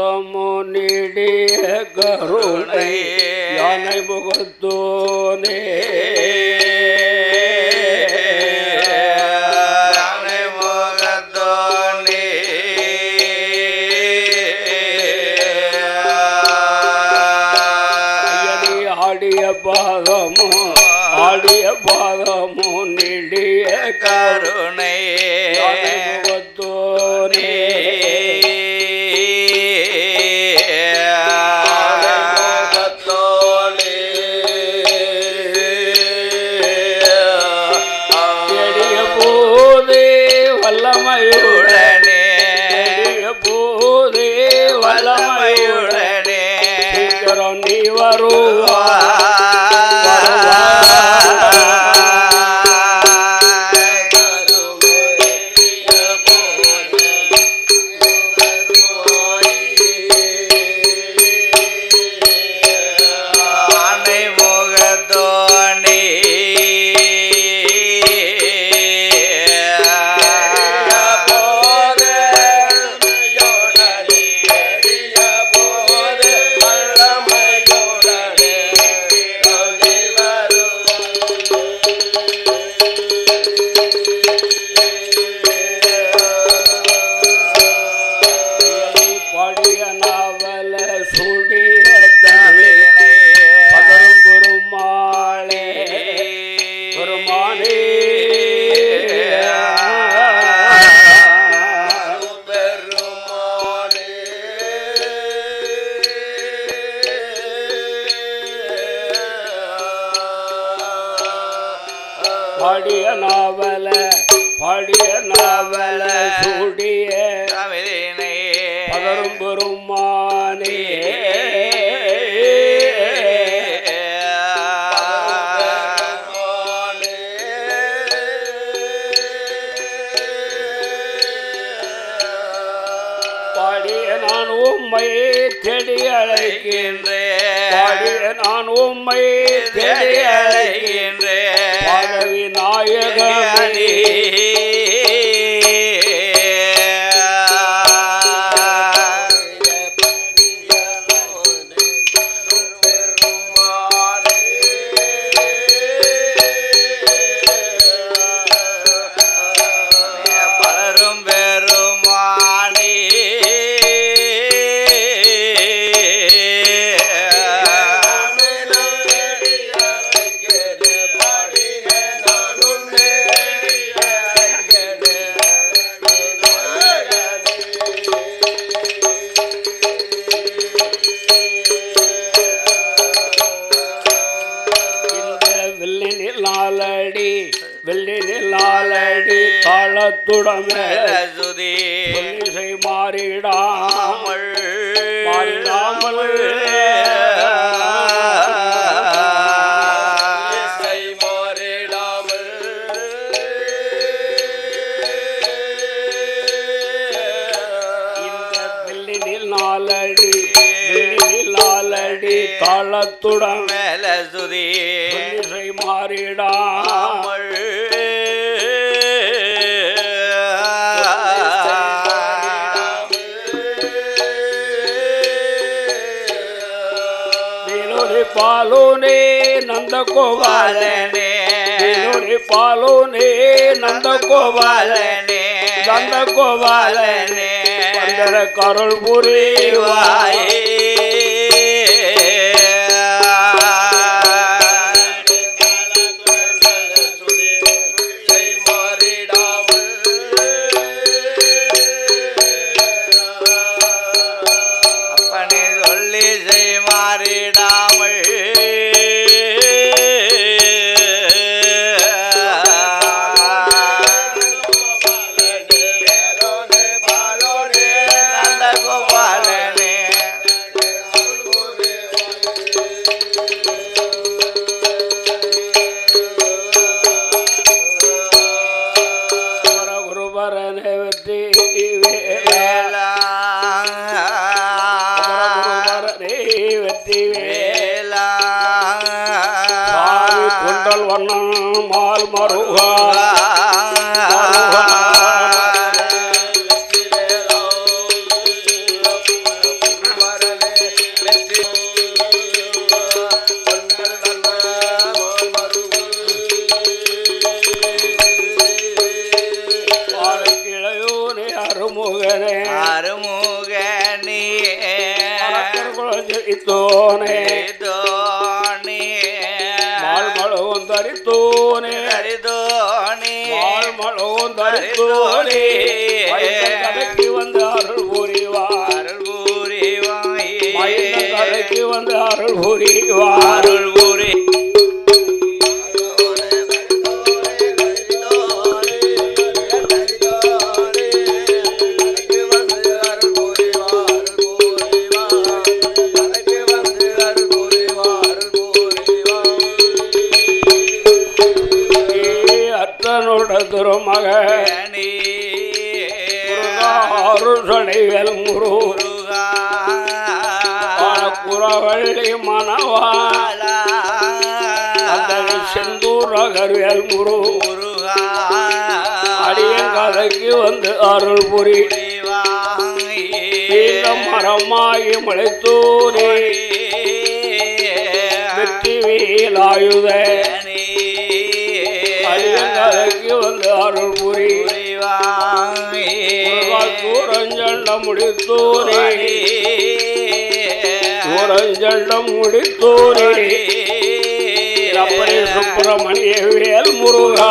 பாதமோ நீடிய கருணை யானை முகத்தோனே ஆடிய பாதமோ நீடிய கருணை முகத்தோனே எடிய போதே வல்லமையுடனே எடிய போதே வல்லமையுடனே சீக்கிரம் நீ வருவா பாடிய நாவல சூடிய பதரும் பெருமானே பாடிய நான் உம்மை தேடி அழைக்கின்றேன் பாடிய நான் உம்மை தேடி அழைக்கின்றேன் பாடவி நாயகனே வெள்ளினிலாலடி தாளத்துடன் மாறிடாமல் இந்த வெள்ளினிலாலடி தாளத்துடன் மேலசுதி மாறிடாமல் பாலோனே நந்த கோபாலனே பாலோனே நந்த கோபாலனே நந்த கோபாலனே வந்தர கருள் புரிவாயே குண்டல் வண்ணம் மால் மருகா தரித்தோனே மால்மளவும் தரித்தோனே மால்மளவும் தரித்தோனே கதைக்கு வந்து அருள் புரிவார் கதைக்கு வந்து அருள் புரிவார் அருள் புரி திருமகனே அருள்சடைவேல் முருகா குறவள்ளி மணவாள செந்தூரகர்வேல் முருகா அடியன் கதைக்கு வந்து அருள் புரி மரமாகி மலைத்தூரே வெற்றி வீலாயுத கதைக்கு வந்து அருள் புரி சூரஞ்சண்டம் முடித்தோரே சூரஞ்சண்டம் முடித்தோரே அப்படி சுப்பிரமணிய வேல் முருகா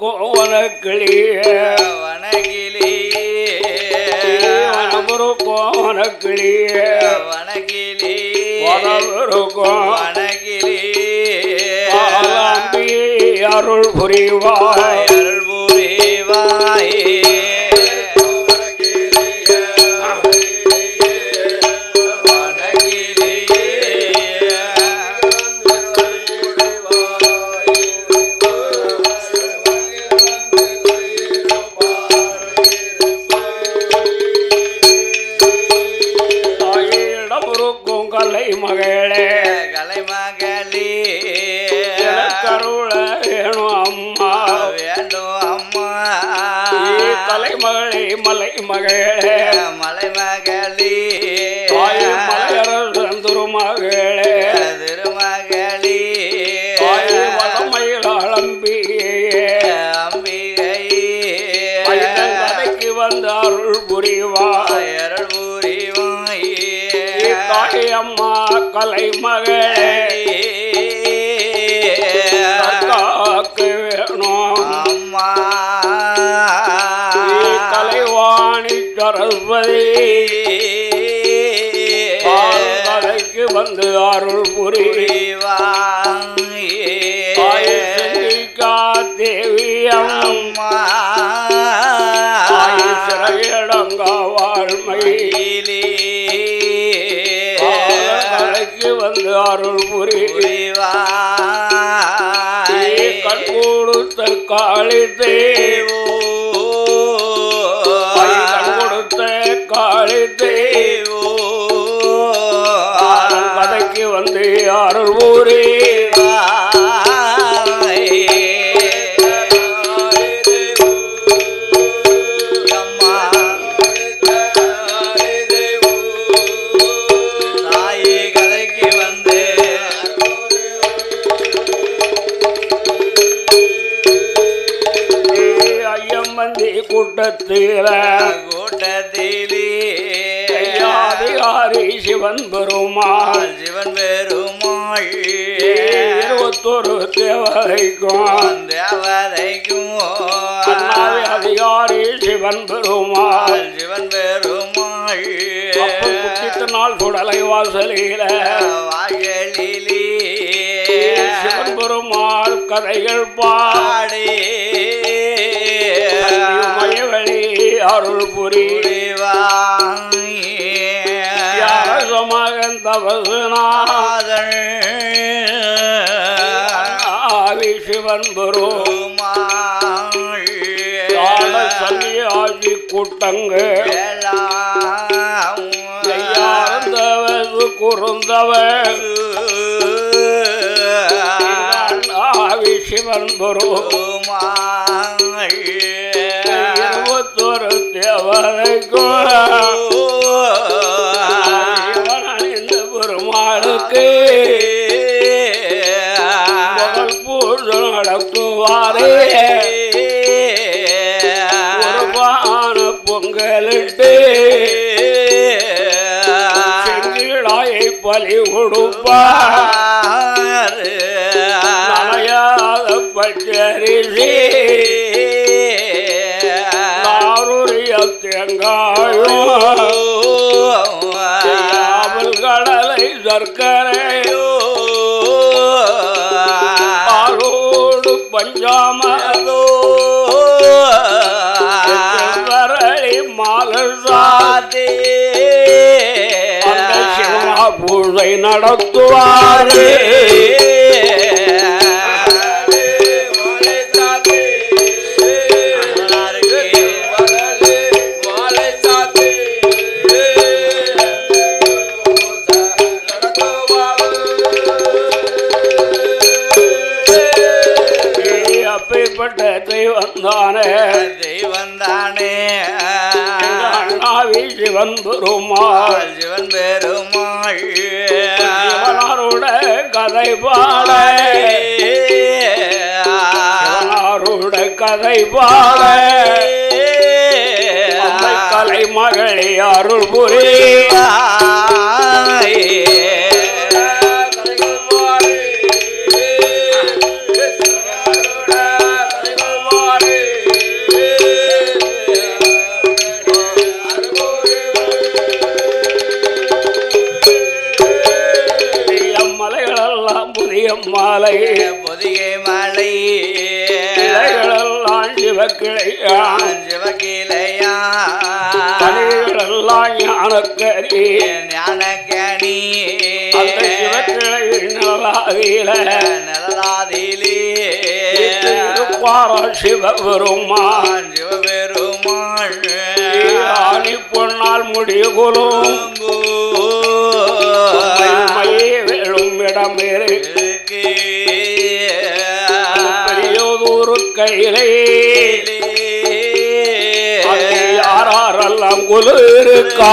கோவனக்கிளியே வனபுரு கோவனக்கிளியே வனபுரு கோவனக்கிளியே அருள் புரிவாய் அருள் புரிவாய் மகளே கலைமகளே கருள வேணும் அம்மா வேண்டும் அம்மா தலைமகளே மலை மகளே மலைமகளே மலையரசன் திருமகளே திருமகளே வளமயில் அம்பிகையே அம்பிகையே கதைக்கு வந்து அருள் புரிவாய் அருள் புரிவாய் தாய் அம்மா கலை மகளே காக்கு வேணும் அம்மா கலைவாணி சரஸ்வதி கலைக்கு வந்து அருள் புரிவாய் செங்கிக்கா தேவி அம்மா சிறையடங்க வாழ்மையிலே வந்து அருள் புரிவாய் கண் கொடுத்த காளி தேவோ கண் கொடுத்த காளி தேவோ கதைக்கு வந்து அருள் புரிவாய் கூட்டத்திலே அதிகாரி சிவன் பெருமாள் சிவன் பெருமாள் 21 தேவதைக்கும் அதிகாரி சிவன் பெருமாள் சிவன் பெருமாள் குட்டித்த நாள் சுடலை வாசலில வாயலிலே சிவன் பெருமாள் கதைகள் பாடி மயவழி அருள் புரிவாய் மகன் தபசுநாதன் சிவன் பெருமாள் சன்னியாசி கூட்டங்கள் குறுந்தவர் சிவன் பெருமாள் 21 தேவதைக்கும் பலி கொடுப்பார் நனையாத பச்சரிசி நாருரிய தேங்காயோ கடலை சர்க்கரையோ பாலோடு பஞ்சாமதோ வரளி மாலசாதே அந்த சிவா பூஜை நடத்துவாரே தெய்வந்தானே அண்ணாவி சிவன் பெருமாள் சிவன் பெருமாள் சிவனாரோட கதை பாட சிவனாரோட கதை பாட கலை மகளே அருள் புரியா மாலை பொதிகை மாலை இலைகளெல்லாம் சிவக்கிளையான் கனிகளெல்லாம் ஞானக்கரி ஞானக்கனி அந்த சிவக்கிளை நிழலாதிலே இருப்பாரா சிவபெருமான் சிவபெருமான் ஆணி பொன்னால் முடிகுலும் வேளும் இடம் பெரியோதூரு கையிலே யாரெல்லாம் குழு இருக்கா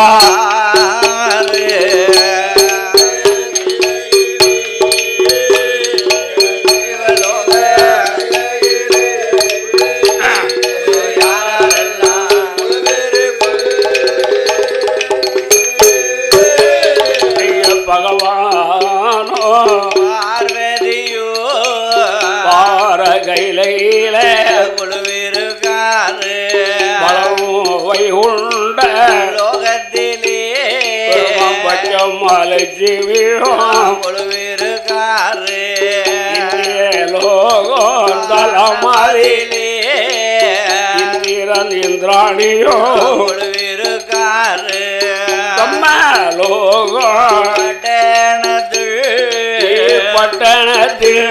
மலை ஜீவியோம் லோகம் தலமாரிலே இந்திரன் இந்திராணியோ பட்டணத்தில்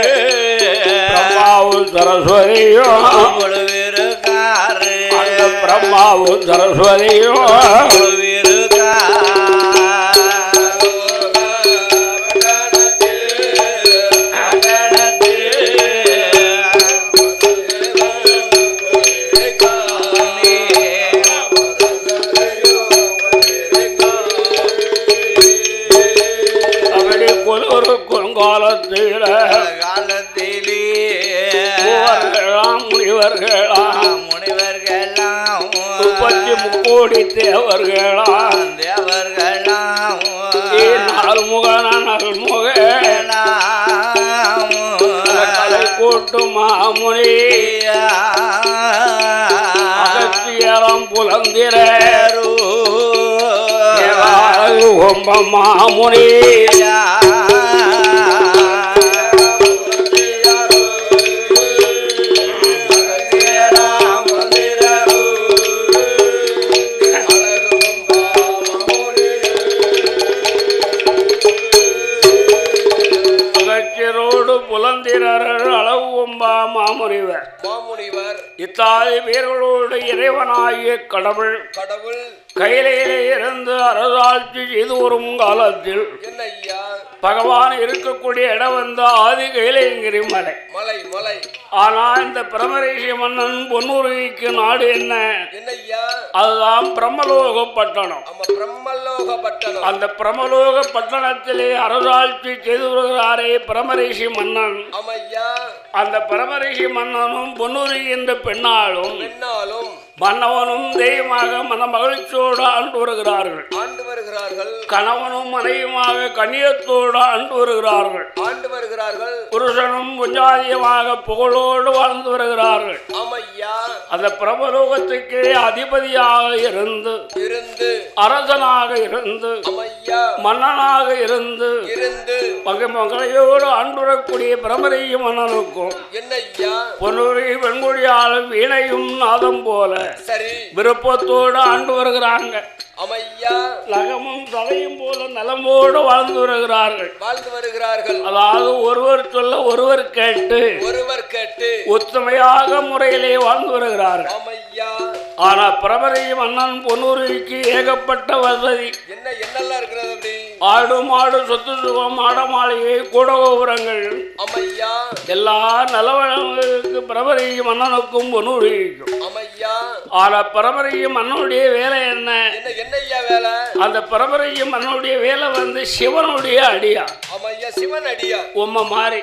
பிரம்மாவும் சரஸ்வதியோ பிரம்மாவும் சரஸ்வதியோ காலத்திலே முனிவர்களாம் 30 தேவர்களாம் நல்முகலை கூட்டு மாமுனி அகத்தியரம் புலந்திரோ ஒம்ப மாமுனி மாமுனிவர் இத்தாதி பேர்களோடு இறைவனாகிய கடவுள் கையிலே இருந்து அரசாட்சி செய்து வரும் காலத்தில் பகவான் இருக்கக்கூடிய இடம் வந்த ஆதி கையிலேங்கிரி மலை. ஆனா இந்த பிரமரிஷி மன்னன் பொன்னுருவிக்கு நாடு என்ன? அதுதான் பிரம்மலோக பட்டணம். அந்த பிரம்மலோக பட்டணத்திலே அரசாட்சி செய்து வருகிறாரே பிரமரிஷி மன்னன். அந்த பிரமரிஷி மன்னனும் பொன்னுரி என்ற பெண்ணாலும் மன்னவனும் தெய்வமாக மன மகிழ்ச்சியோடு ஆண்டு வருகிறார்கள். வருகிறார்கள். கணவனும் மனைவியுமாக கண்ணியத்தோடு ஆண்டு வருகிறார்கள். புருஷனும் புஞ்சாதியமாக புகழோடு வாழ்ந்து வருகிறார்கள். அந்த பிரபலோகத்துக்கே அதிபதியாக இருந்து அரசனாக இருந்து மன்னனாக இருந்து மகளையோடு ஆண்டுறக்கூடிய பிரமரையும் மன்னனுக்கும் பொன்னூரி வெண்குடியாலும் வீணையும் நாதம் போல விருப்பத்தோடு ஆண்டு வருகிறாங்க. லகமும் தலையும் போல நலமோடு வாழ்ந்து வருகிறார்கள். அதாவது ஒருவர் சொல்ல ஒருவர் கேட்டு ஒத்துமையாக முறையிலே வாழ்ந்து வருகிறார்கள். ஆனா பிரபரையும் அண்ணன் பொன்னூருக்கு ஏகப்பட்ட வசதி. என்னெல்லாம் இருக்கிறது அப்படி? ஆடு மாடு சொத்து சுகம் மாட மாளிகை கூட கோபுரங்கள் எல்லா நலவளங்களுக்கு பிரபரையும் அண்ணனுக்கும் பொன்னூரிக்கும். ஆனா பிரபரையும் அண்ணனுடைய வேலை என்ன? அந்த பரம்பரையும் மன்னனுடைய வேலை வந்து சிவனுடைய அடியா. சிவன் அடியா உம்ம மாறி.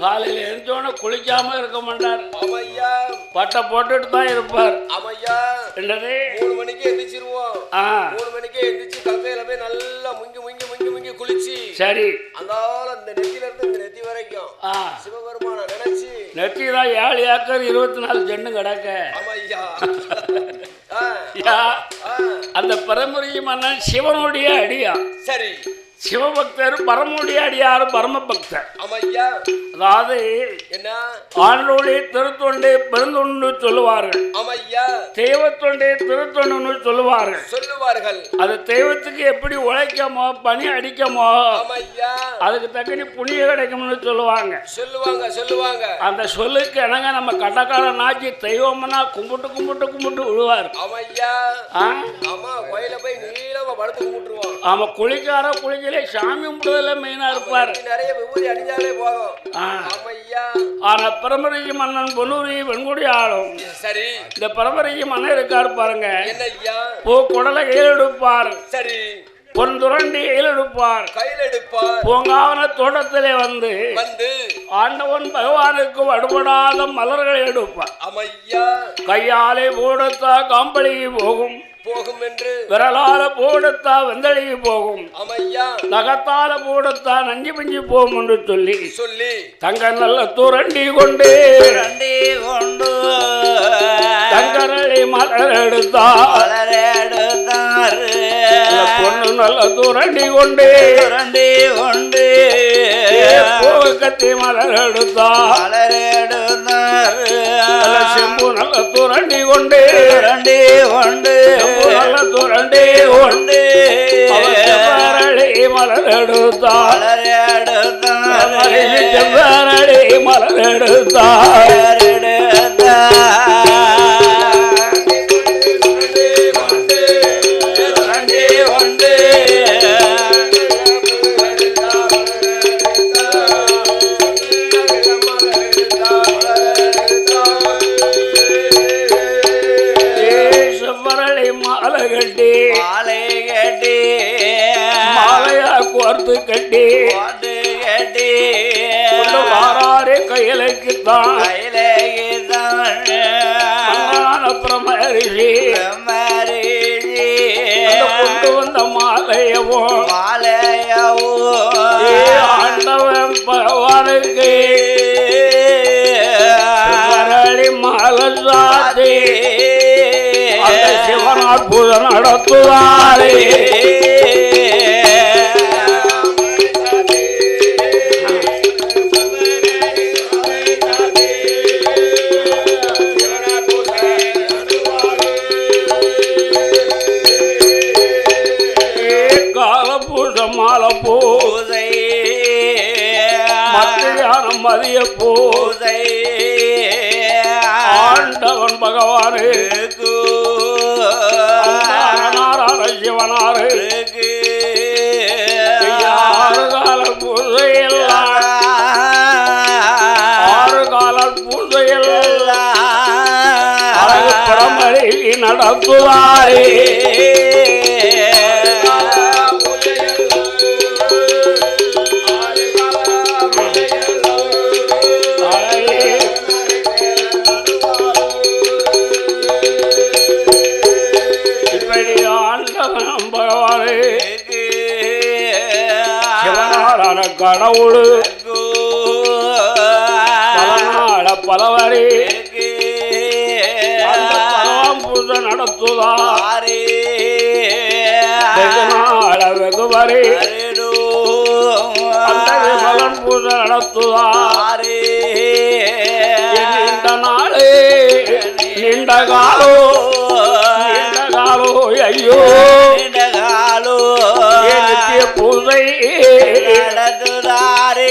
காலையில எழுந்தோட குளிக்காம இருக்க மாட்டார். பட்டை போட்டுட்டு தான் இருப்பார். 3 மணிக்கு எந்திரிச்சிருவோம். 3 மணிக்கு எந்திரிச்சு கங்கையில போய் நல்லா முங்கி குளிச்சு சரி அதனால அந்த நெத்தியில இருந்து இந்த நெத்தி வரைக்கும் சிவபெருமான நினைச்சு நெத்தி தான் 7 ஏக்கர் 24 செண்டு கிடக்க. அந்த பரம்பரையும் மன்னன் சிவனுடைய அடியா. சரி சிவபக்தர் பரமுடைய அடியார் பரம பக்தர். அதாவது என்ன ஆண்டோடைய திருத்தொண்டை பெருந்தொண்டு சொல்லுவார்கள். தெய்வத்தொண்டை திருத்தொண்டு சொல்லுவார்கள். அது தெய்வத்துக்கு எப்படி உழைக்கமோ பணி அடிக்கமோ அதுக்கு தக்கனி புண்ணிய கிடைக்கும்னு சொல்லுவாங்க. அந்த சொல்லுக்கு என்னங்க நம்ம கட்டக்கார நாச்சி தெய்வம்னா கும்பிட்டு விழுவார். ஆமா குளிக்கார குளிக்க சாமி கும்பிடுறதுல மெயினா இருப்பார். நிறைய விபூதி அணிஞ்சாலே போதும். ஆனா பரம்பரைக்கு மன்னன் பொன்னூரி வெண்குடி ஆளும். சரி இந்த பரம்பரைக்கு மன்னன் இருக்காரு பாருங்க. பூ குடலை கையெடுப்பார். சரி பொன் துரண்டி கையிலெடுப்பார். பூங்காவன தோட்டத்திலே வந்து ஆண்டவன் பகவானுக்கு வடுபடாத மலர்களை எடுப்பார். கையாலே போடத்தா காம்பளிக்கு போகும் என்று விரலால போடத்தா வெந்தளிக்கு போகும். நகத்தால போடத்தா நஞ்சி பிஞ்சி போகும் என்று சொல்லி தங்க நல்ல துரண்டி கொண்டு தங்கரளி மலர் எடுத்தார். பொண்ணு நல்ல துரண்டி கொண்டு கத்தி மலர் எடுத்தார். செம்பு நல்ல துரண்டி கொண்டு நல்ல துரண்டி கொண்டு மலர் எடுத்தார். மலர் எடுத்தார். கோர்த்து கட்டி வாராரே கையிலைக்குத்தான் பிரமரிஷி கொண்டு வந்த மாலையவோ ஆண்டவன் பகவானுக்கு வரளி மாலை சாத்தி சிவன் அற்புதம் நடத்துவாரே. மாலை பூசை மத்தியானம் மதிய பூசை ஆண்டவன் பகவானு நாராயண சிவனாரு 6 கால பூசையெல்லாம் 6 கால பூசையெல்லாம் அழகு பரம்பரை நடத்துவாரே. பகவானே சிவனாரான கடவுள் பலநாள பலவரே பூஜை நடத்துதாரே வெகுநாள வெகுவரே அந்த விமலன் பூஜை நடத்துதாரே நீண்ட நாளே நீண்ட காலோ ஐயோ நித்திய பூஜை நடத்துதாரே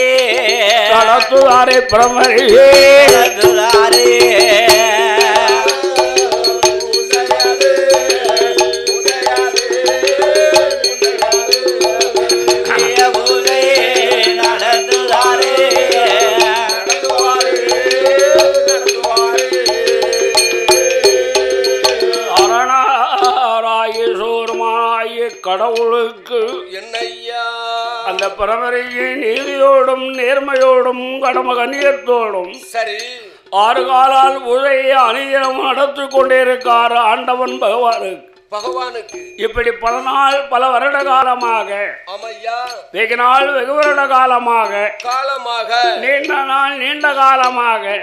பிரமரியே கடவுளுக்கு என்னையா அந்த பரமரையை நீதியோடும் நேர்மையோடும் கடம கண்ணியத்தோடும் சரி 6 காலால் பூஜையை அணிதினம் நடத்தி கொண்டிருக்கார் ஆண்டவன் பகவானுக்கு இப்படி பல வருட காலமாக வெகு நாள் வெகு வருட காலமாக நீண்ட காலமாக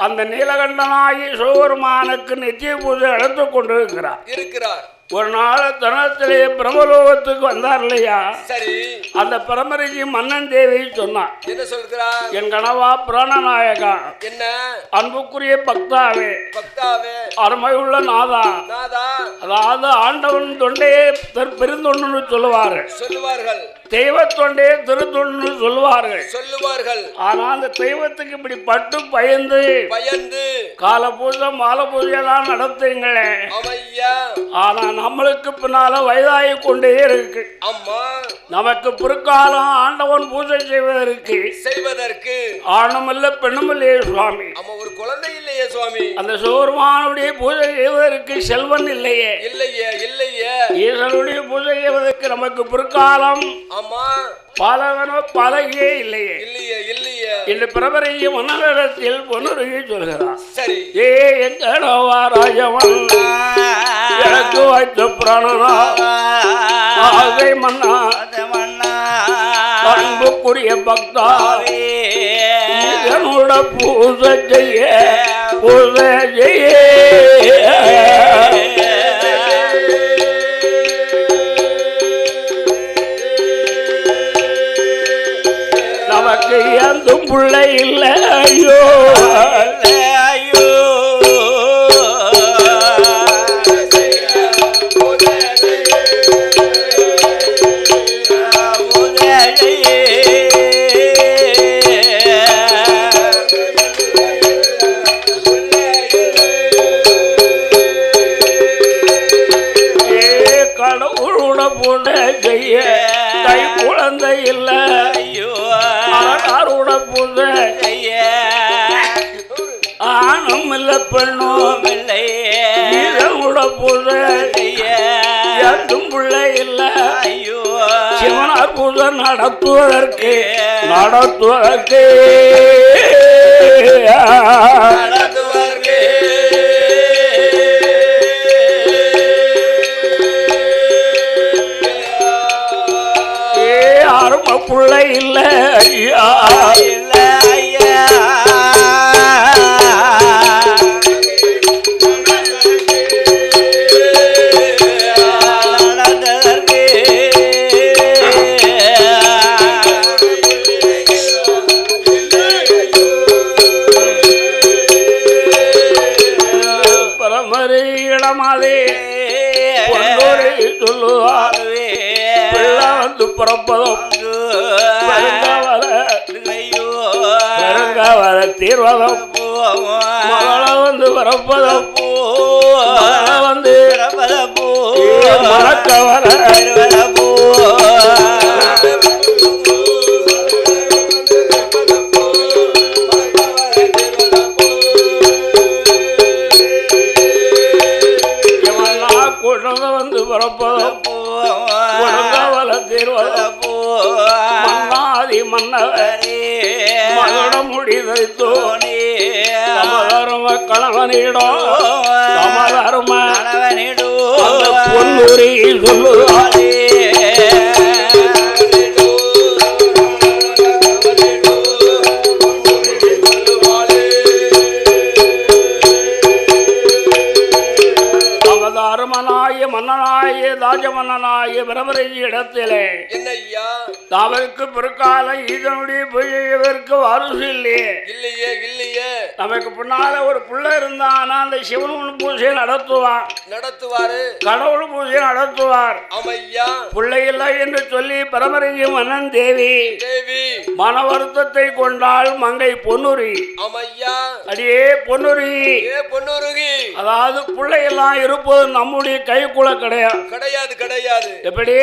அந்த நீலகண்டனாகி சிவபெருமானுக்கு நித்திய பூஜை நடத்தி கொண்டிருக்கிறார் ஒரு நாள் தனத்திலே பிரம்மலோகத்துக்கு வந்தார் இல்லையா சரி அந்த பரமரிஜி மன்னன் தேவி சொன்னான் என்ன சொல்கிறா என் கணவா பிராணநாயகா என்ன அன்புக்குரிய பக்தாவே அருமையுள்ள நாதா அதாவது ஆண்டவன் தொண்டையே பெருந்தொண்டு சொல்லுவார்கள் தெய்வ தொண்டே திருத்தொண்டு சொல்லுவார்கள் ஆனா அந்த தெய்வத்துக்கு இப்படி பட்டு பயந்து கால பூஜை மாலை பூஜையெல்லாம் நடத்துங்களே ஆனா நம்மளுக்கு பின்னால வயதாகி கொண்டே இருக்கு நமக்கு பிற்காலம் ஆண்டவன் பூஜை செய்வதற்கு ஆணுமல்ல பெண்ணுமில்லையே சுவாமி ஒரு குழந்தை இல்லையே சுவாமி அந்த சிவபெருமானுடைய பூஜை செய்வதற்கு செல்வன் இல்லையே ஈசனுடைய பூஜை செய்வதற்கு நமக்கு பிற்காலம் பழகியே இல்லையே இந்த பிரபரையும் மன்னரிடத்தில் பொன்னுருகி சொல்கிறார் சரி ஏ எங்கடவா ராஜவன் எனக்கு வைத்த பிராணனா ஆகை மன்னா அன்புக்குரிய பக்தாவே இதனோட பூஜை செய்ய நமக்கு எந்தும் பிள்ளை இல்லை ஐயோ கடவுளோட பூஜை செய்ய கை குழந்தை இல்லை பூஜை செய்ய ஆணும் இல்ல பெண்ணும் இல்லையோட பூஜை செய்ய எதுவும் பிள்ளை இல்ல ஐயோ சிவனார் பூஜை நடத்துவதற்கு அருமை பிள்ளை இல்ல ஐயா தீர்வதம் மகள வந்து வரப்பதம் வந்து மறக்க வர குழந்தை வந்து வரப்பதம் குழந்தை தீர்வதம் மன்னாதி மன்னவரே மகள முடிதை தோணி தமதர்ம கணவனிடம் தமதர்ம பொன்னுரி சொல்லுவாளே மன்னனாய தாஜமன்னனாய பிரமரஜி இடத்திலே என்னையா அவருக்கு பிற்கால ஈதனுடைய பூஜையவருக்கு வாரிசு இல்லையே இல்லையே இல்லையே நமக்கு பின்னால ஒரு பிள்ளை இருந்தானா அந்த சிவன் பூஜை நடத்துவாரு கடவுள் பூஜை நடத்துவார் ஆமையா பிள்ளை இல்லை என்று சொல்லி பிரமரஜி மன்னன் தேவி மன வருத்தத்தை கொண்டாள் மங்கை பொன்னுரி ஆமையா அடியே பொன்னுரி அதாவது பிள்ளை எல்லாம் இருப்பது நம்முடைய கைக்குள்ள கிடையாது எப்படி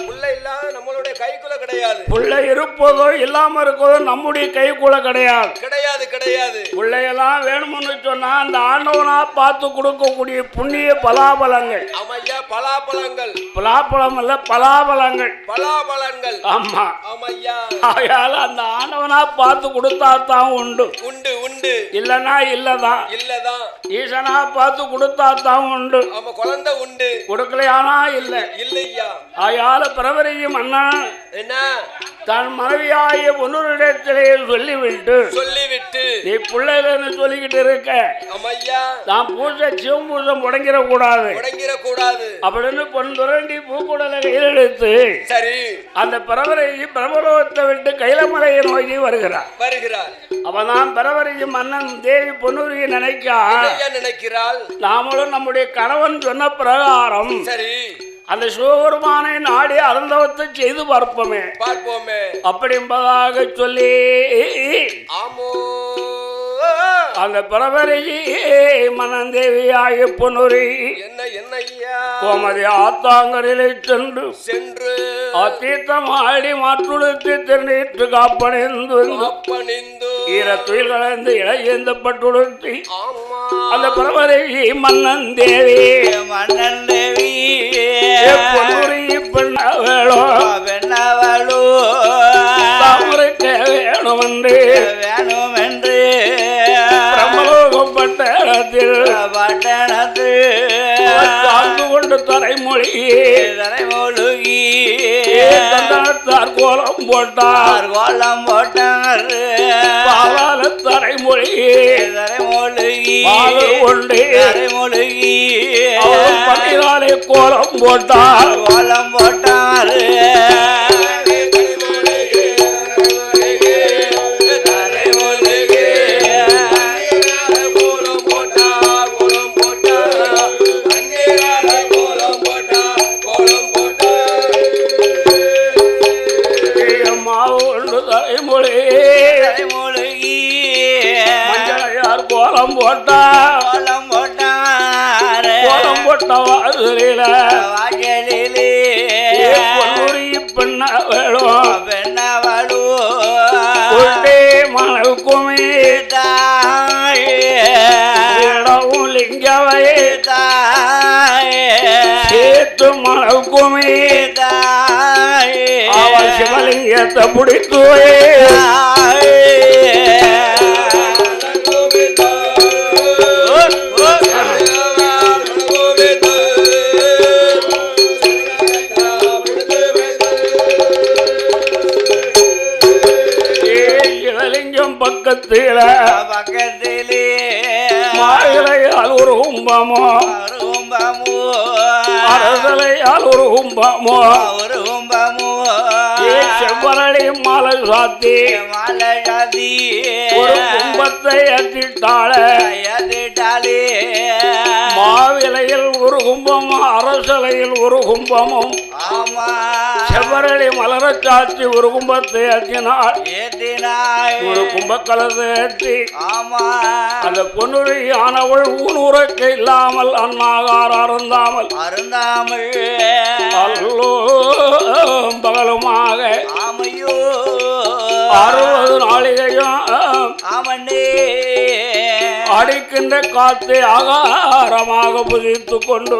பிள்ளை இல்லாம நம்மளுடைய கைக்குள்ள கிடையாது பிள்ளை இருப்பதோ இல்லாம இருக்கதோ நம்முடைய கைக்குள்ள கிடையாது பிள்ளையெல்லாம் வேணும்னு சொன்னா அந்த ஆண்டவனா பார்த்து கொடுக்கக்கூடிய புண்ணிய பலாபலங்கள் ஆமையா பலாப்பழம் இல்ல பலாபலங்கள் ஆமா ஆமையா ஆகையால அந்த ஆண்டவனா பார்த்து கொடுத்தா தான் உண்டு இல்லனா இல்லதான் ஈசனா பார்த்து கொடுத்தா தான் உண்டு குழந்தை உண்டு கொடுக்கலையானா இல்லையா ஆயால பிரவரையும் அண்ணா என்ன தன் மனைவியாய பொன்னுரிடத்திலே சொல்லிவிட்டு நீ பிள்ளைன்னு சொல்லிக்கிட்டு இருக்க நான் பூஜை சிவம்பூஜை முடங்கிட கூடாது அப்படின்னு பொன் துரண்டி பூக்குடலை கையில் எடுத்து சரி அந்த பிரவரையும் பிரபலோகத்தை விட்டு கைலமலையை நோக்கி வருகிறார் அவதான் பிரவரையும் மன்னன் தேவி பொன்னுரியை நினைக்கிறாள் நாமளும் நம்முடைய கணவன் சொன்ன பிரகாரம் சரி அந்த சிவபெருமானை நாடி அருந்தவத்தை செய்து பார்ப்போமே அப்படி என்பதாக சொல்லி அந்த பிரபரையே மனந்தேவியாய பொன்னுரி கோமதி ஆத்தாங்கரிலே சென்று அத்தீர்த்தம் ஆடி மாற்றுடுத்து திருநீற்று காப்பணிந்து ஈர துயில் கலந்து இளையேந்தப்பட்டுடுத்தி அந்த பிரபரையே மன்னந்தேவி பொன்னுரி பெண்ணாவளோ தாமரைக்க வேணுமென்று பிரம்மலோகம் பட்டணத்தில் வாழ்ந்து கொண்டு தரைமொழியே தந்தனத்தார் கோலம் போட்டார் பாவால தரைமொழியே கொண்டு பன்னிராலே கோலம் போட்டார் மஞ்சளையார் கோலம் போட்டவாசலில பொன்னுரி பெண்ணவளோ மனக்குமே இடவும் லிங்கவை சேர்த்து மனக்குமே அவள் சிவலிங்கத்தை பிடித்து சிவலிங்கம் பக்கத்திலே மாயிலையால் ஒரு கும்பமோ அரசலையால் ஒரு கும்பமோ செவ்வரளி மாலை சாத்தி ஒரு கும்பத்தை ஏற்றிட்டாளே மாவிலையில் ஒரு கும்பமும் அரசலையில் ஒரு கும்பமும் செவ்வரளி மலர சாத்தி ஒரு கும்பத்தை ஏற்றினாள் ஒரு கும்பக்கலத்தை ஏற்றி அந்த பொன்னுரி ஆனவள் ஊனுரைக்க இல்லாமல் அன்னாகார அருந்தாமல் அல்லோ பகலுமாக 60 நாளிகையும் அடிக்கின்ற காத்தை ஆகாரமாக புதித்து கொண்டு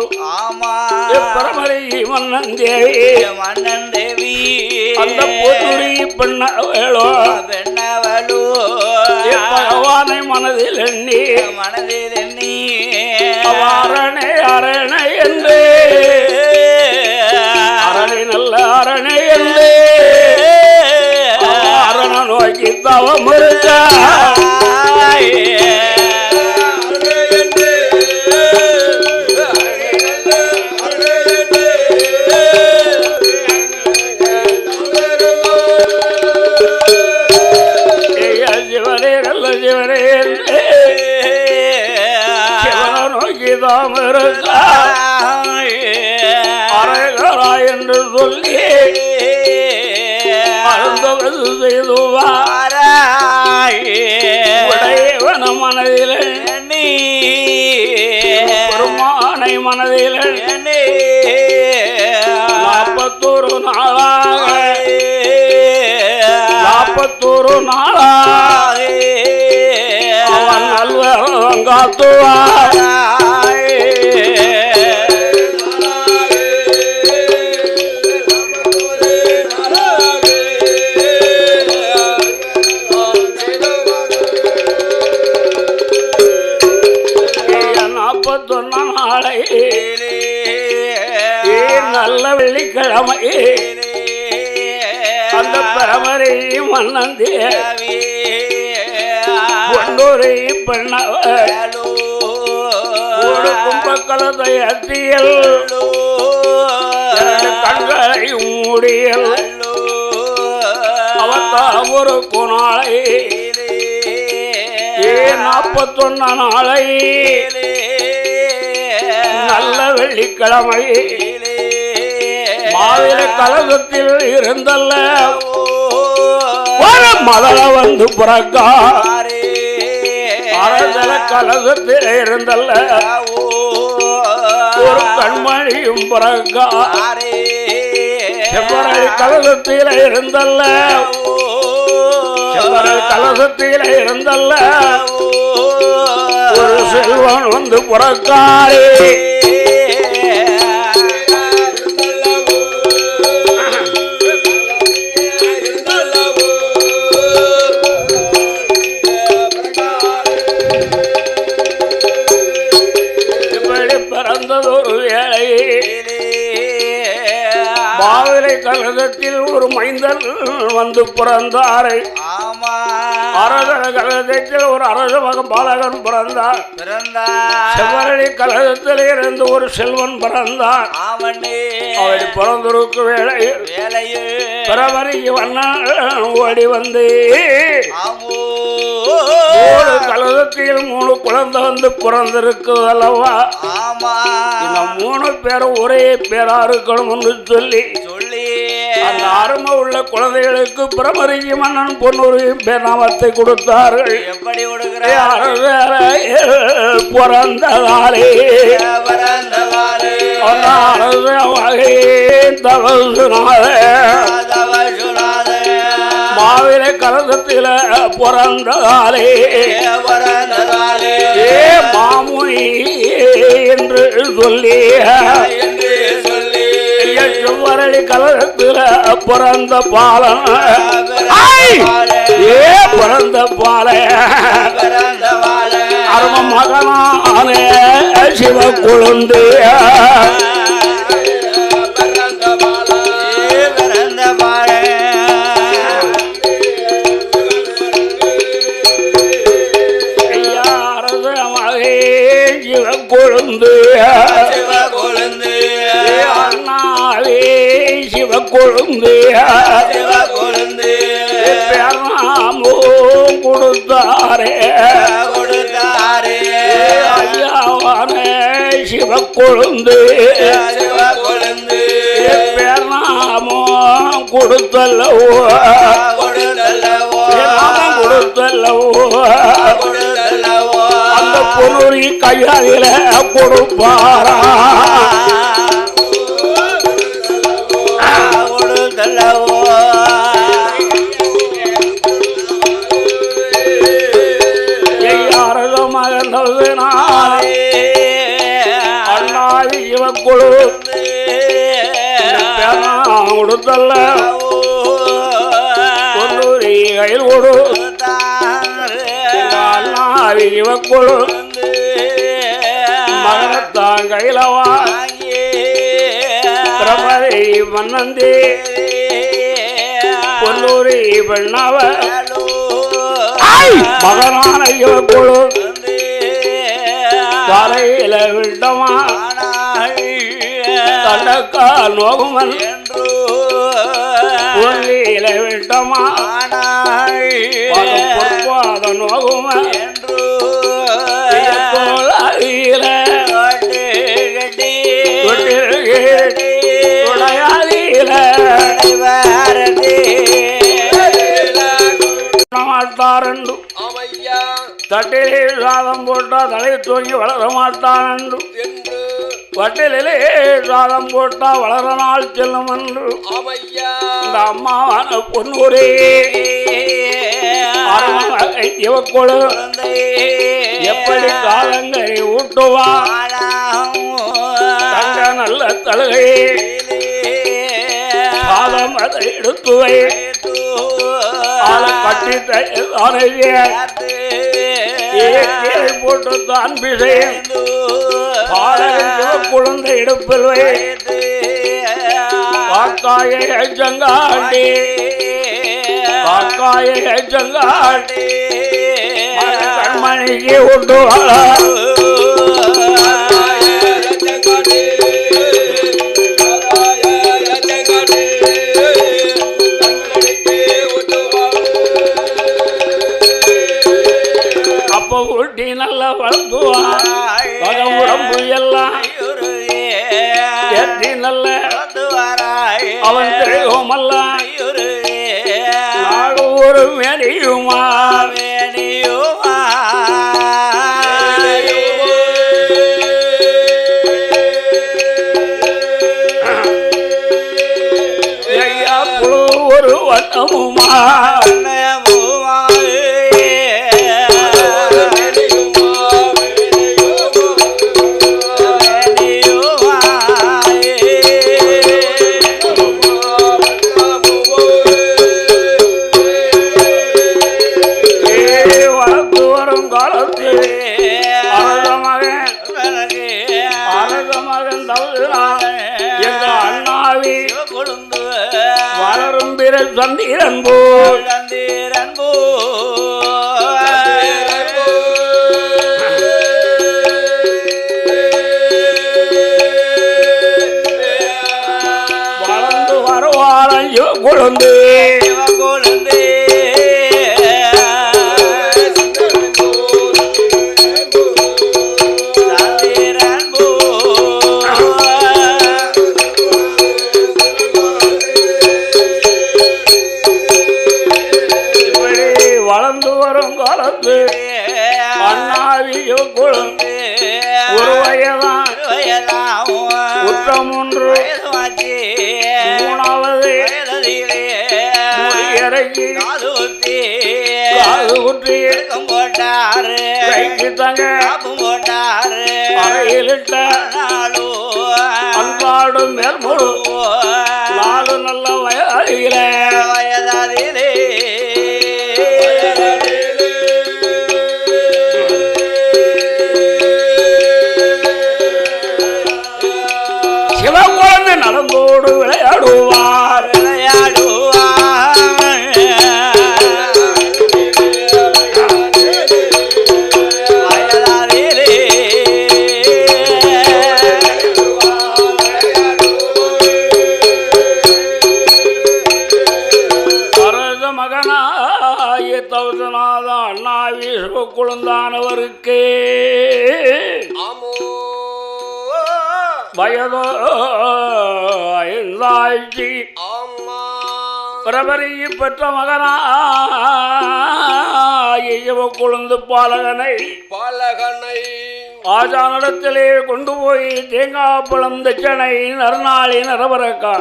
பிரமரை மன்னன் தேவி அந்த பொன்னுரி பெண்ணவளோ பகவானை மனதில் எண்ணி அரணை என்று அரணை என்று அரண நோக்கி தவம் இருக்க சிவனே நல்ல சிவனே சிவன நோக்கி தாம் இருக்க அரைகரா என்று சொல்லி அருந்தவது செய்துவாரைவன மனதில் பெருமானை மனதில் 41 நாளாக 41 நாளாக அவன் நல்வரம் காத்துவார் நல்ல வெள்ளிக்கிழமை அந்த பரமரை மன்னந்தே பொன்னூரை பெண்ணவர் ஒரு கும்பக்கலத்தை அத்தியல் கண்களை மூடியல் அவத்தால் ஒரு குணாளை 41 நாளை நல்ல வெள்ளிக்கிழமை மாவில கலகத்தில் இருந்தல்ல மதல வந்து புறக்கா அரசல கலகத்தில் இருந்தல்ல ஒரு கண்மணியும் புறக்கா செவ்வரளி கலகத்தில் இருந்தல்ல செவ்வரளி கலகத்தில் இருந்தல்ல ஒரு செல்வன் வந்து புறக்காரே பிறந்ததொரு வேளை பாவிலை கழகத்தில் ஒரு மைந்தன் வந்து பிறந்தாரை அரச கழகத்தில் ஒரு அரச மகன் பாலகன் பிறந்தார் செவ்வரளி கழகத்தில் இருந்து ஒரு செல்வன் பிறந்தார் அவரை பிறந்திருக்கு வேளையில் பிறவரைக்கு வண்ணன் ஓடி வந்து கழகத்தில் 3 குழந்தை வந்து பிறந்திருக்கு அல்லவா இந்த 3 பேரும் ஒரே பேரா இருக்கணும் என்று சொல்லி அந்த அருமை உள்ள குழந்தைகளுக்கு பிரமரிக்கு மன்னன் பொன்னூரின் பேர்நாமத்தை கொடுத்தார்கள். எப்படி பிறந்ததாலே மாவிலை கலசத்தில பிறந்ததாலே மாமுனி என்று சொல்லி செவ்வரளி கலகத்துல பிறந்த பாலன் பிறந்த பால அரும மகனான சிவ கொழுந்து கொழுந்து அண்ணாவே சிவ கொழுந்து பேராமோ கொடுத்தாரே ஐயாவான சிவ கொழுந்து பேராமோ கொடுத்தல்லவோ கொடுத்தல்லவோ அந்த பொருளி கையால கொடுப்பாரா கொடுத்தல்லவோ யாரதோ மகந்தது அண்ணாவி இவ கொடு கொடுத்தல்ல பொருளி கையில் கொடு இவ கொடு மகனத்தான் கையிலவா பிரமரை மன்னந்தே பொன்னூரி பெண்ணாவ மகனான குழு தலையில விட்டமா தண்டக்கா நோகுமன் பொன்னியில விட்டமா பொற்பாத நோகுமன் மாட்டாரண்டு தட்டிலே சாதம் போட்டா தலை தூங்கி வளர மாட்டான் என்று வட்டிலே சாதம் போட்டா வளர நாள் செல்லும் என்று இந்த அம்மாவான பொன்னூரே இவக்கொழு எப்படி காலங்களை ஊட்டுவா தங்க நல்ல தழுகையே சாதம் அதை எடுத்துவை கட்டி கீழே போட்டு தான் பிசையும் குழந்தை இடுப்பில் காக்காயை செங்காண்டி காக்காயை செங்காண்டி கண்மணிக்கு உண்டு ஊட்டி நல்லா வளர்த்துவான் உடம்பு எல்லாம் ஏற்றி நல்ல அவன் திரையோமெல்லாம் நாடு ஒரு மேனியுமா ஒரு வட்டமுமா சந்திரன் போல் வளர்ந்து வருவாரன் கொழுந்து ஒரு வயதான் குற்றம் ஒன்று மூணாவது இறங்கி காது குற்றி போட்டாரு கைக்கு தங்க போட்டாரு அறையிலிட்ட அன்பாடும் மேல்முழு நாலு நல்ல வயதிலே நலம்போடு விளையாடுவார் அரச மகனாய தவசநாத அண்ணாவி குழந்தானவருக்கு வயதோ ஐந்தாயிரத்தி பிரபரியை பெற்ற மகனாய குழந்து பாலகனை ஆஜானிடத்திலே கொண்டு போய் தேங்காய் பழம் தட்சணை நறுநாளி நரபரக்கா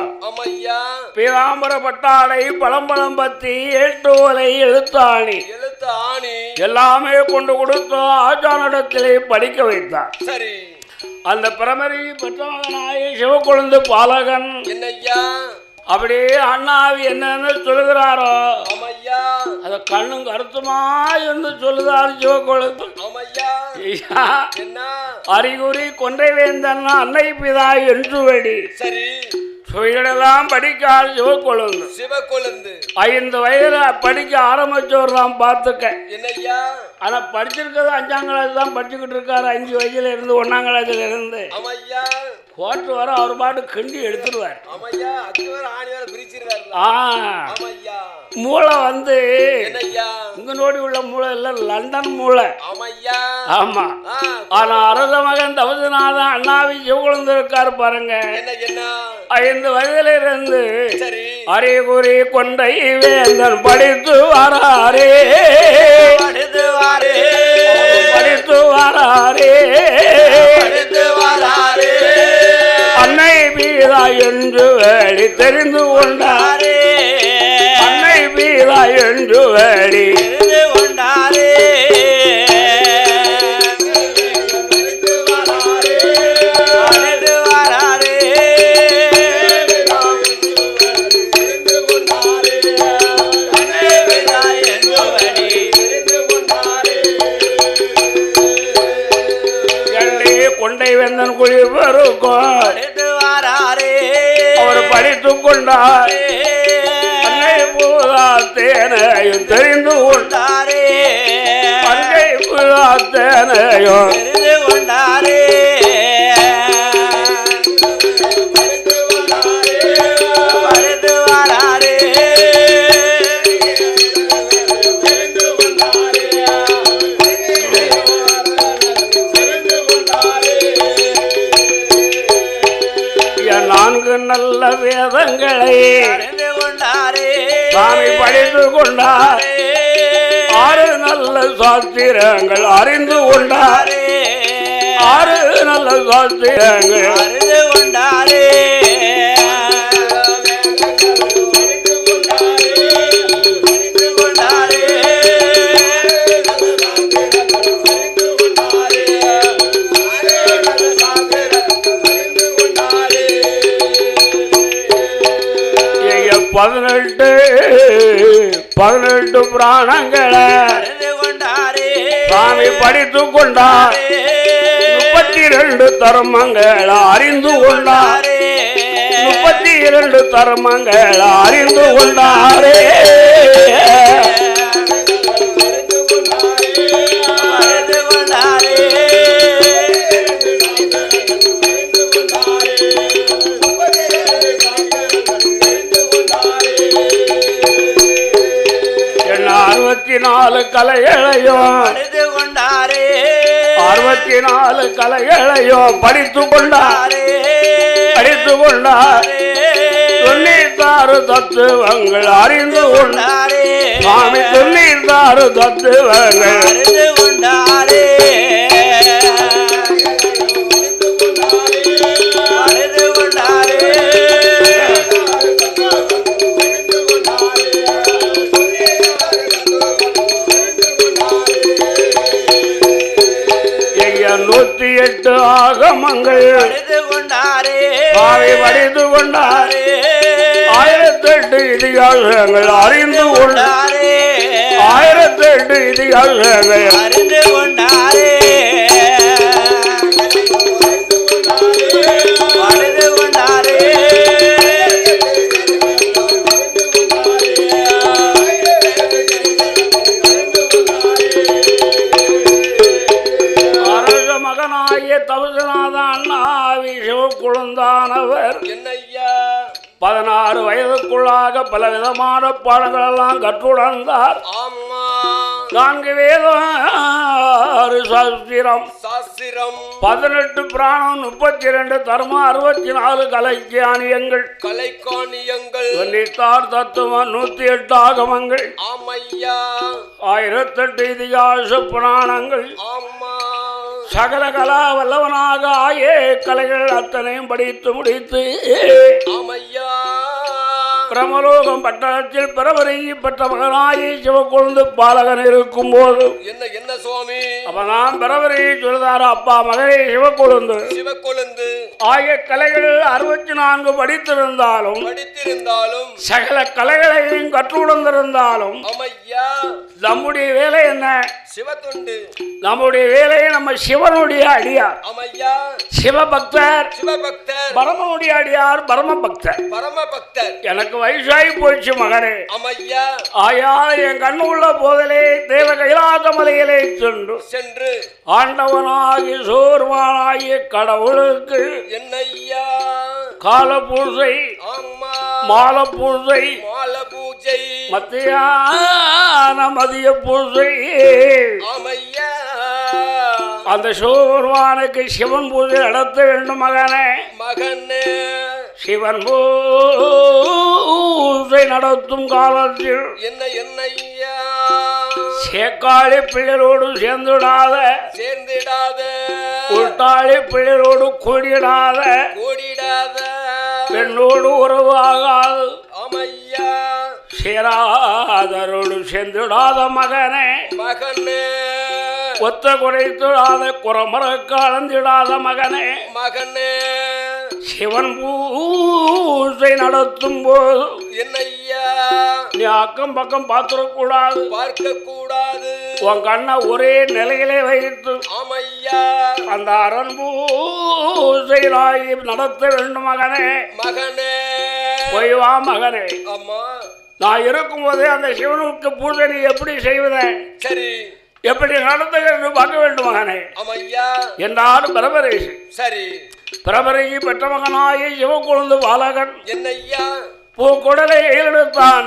பீதாம்பர பட்டாடை பழம்பழம் பத்தி ஏட்டோலை எழுத்தாணி எல்லாமே கொண்டு கொடுத்து ஆஜானிடத்திலே படிக்க வைத்தார். சரி, அந்த பிரமரி பெற்றமகனாய சிவக்குழந்து பாலகன் என்னையா அப்படியே அண்ணாவி என்னன்னு சொல்லுகிறாரோ அத கண்ணும் கருத்துமா என்று சொல்லுதார் சிவக்குழந்து. அறிகுறி கொன்றை வேந்தன் அன்னை பிதா என்று வெடி இவைகளெல்லாம் படிக்காத சிவக்கொழுந்து 5 வயதுல படிக்க ஆரம்பிச்சவர் தான் பார்த்துக்க. என்னய்யா? ஆனா படிச்சிருக்கிறது 5ஆம் கிளாஸ் தான் படிச்சுக்கிட்டு இருக்காரு. 5 வயதுல இருந்து 1ஆம் கிளாஸ்ல இருந்து போட்டு வர அவர் பாட்டு கிண்டி எடுத்துருவார். மூளை வந்து இங்க நோடி உள்ள மூளை இல்ல, லண்டன் மூளை. ஆமா. ஆனா அரச மகன் தவசநாதன் அண்ணாவி சிவகுழந்து இருக்காரு பாருங்க. 5 வயதுல இருந்து அறிகுறி கொண்டை வேந்தன் படித்து வராரே, படித்து வராரே, அன்னை பீதா என்று வேடி தெரிந்து கொண்டாரே, அன்னை பீதா என்று வேடி தெரிந்து கொண்டாரே. கொண்டை வெந்தன் குழி பெருக்கும் அவர் படித்து கொண்டார். அன்னை பூதா தேனையும் தெரிந்து கொண்டாரே, அன்னை பூதா தேனையும் தெரிந்து கொண்டாரே. நல்ல வேதங்களை சாமி படித்து கொண்டார். 6 நல்ல சாஸ்திரங்கள் அறிந்து கொண்டாரே, 6 நல்ல சாஸ்திரங்கள் அறிந்து கொண்டாரே. பதினெட்டு பிராணங்களை சாமி படித்து கொண்டார். 32 தர்மங்கள் அறிந்து கொண்டார், 32 தர்மங்கள் அறிந்து கொண்டாரே. கலைகளையும் படித்து கொண்டாரே, 64 கலைகளையும் படித்து கொண்டாரே, படித்து கொண்டாரே. 96 தத்துவங்கள் அறிந்து கொண்டாரே, சுவாமி 96 தத்துவங்கள் அறிந்து கொண்டாரே. ஆகமங்கள் படித்து கொண்டாரே, பாவை படித்து கொண்டாரே. 1008 இதிகாசங்கள் அறிந்து கொண்டாரே, 1008 இதிகாசங்கள் அறிந்து கொண்டாரே. படித்து கொண்டாரே. தவசநாதன் அண்ணாவி சிவக்குழந்தானவர் 16 வயதுக்குள்ளாக பல விதமான பாடங்கள் எல்லாம் கற்றுணர்ந்தார். 4 வேதம், 6 சாஸ்திரம், 18 பிராணம், 32 தர்மம், 64 கலைக்கானியங்கள், 96 தத்துவம், 108 ஆகமங்கள், 1008 இதிகாச புராணங்கள், சகல கலா வல்லவனாக ஆயே கலைகள் அத்தனையும் படித்து முடித்து பிரமலோகம் பட்டணத்தில் பிறவரையி பெற்ற மகனாயி சிவக்கொழுந்து பாலகன் இருக்கும் போது என்ன சுவாமி அவன் பிறவரையை சொல்லுதாரு. அப்பா மகனே சிவக்கொழுந்து ஆகிய கலைகள் 64 படித்திருந்தாலும் சகல கலைகளையும் கற்றுணர்ந்திருந்தாலும் நம்முடைய வேலை என்ன? சிவத்தொண்டு. நம்முடைய வேலையை நம்ம சிவனுடைய அடியார். ஆமையா. சிவபக்தர். சிவபக்தர். பரமனுடைய அடியார் பரம பக்தர். பரம பக்தர். எனக்கு வயசாகி போயிடுச்சு மகனே. ஆமையா. ஆயால் என் கண்ணு உள்ள போதிலே தேவ கைலாச மலையிலே சென்று ஆண்டவனாகி சோர்வானாகிய கடவுளுக்கு என்னையா கால பூஜை, மால பூஜை, மத்தியான மதிய பூஜை. அந்த சோர்வானுக்கு சிவன் பூஜை நடத்த வேண்டும் மகனே. சிவன் பூஜை நடத்தும் காலத்தில் என்னையா சேக்காளி பிள்ளைகளோடு சேர்ந்துடாத கூட்டாளி பிள்ளைகளோடு கூடிடாத பெண்ணோடு உறவு ஆகாது சேராதரோடு சேர்ந்துடாத மகனே. ஒத்த குறைத்துடாத குறமர கலந்திடாத மகனே. சிவன் பூஜை நடத்தும் போது என்னையா நீ அக்கம் பக்கம் பார்க்க கூடாது. உன் கண்ணை ஒரே நிலையிலே வைத்து அந்த அரண் பூஜை நடத்த வேண்டும் மகனே. போய் வா மகனே. நான் இருக்கும் போதே அந்த சிவனுக்கு பூஜை நீ எப்படி செய்வதேன் சரி எப்படி நடத்துகிறது பார்க்க வேண்டும் மகனே என்றாலும் பிரபரேஷ். சரி பிரபரையை பெற்ற மகனாய சிவக்குழந்து பாலகன் என்னையா பூக்குடலை கையிலெடுத்தான்.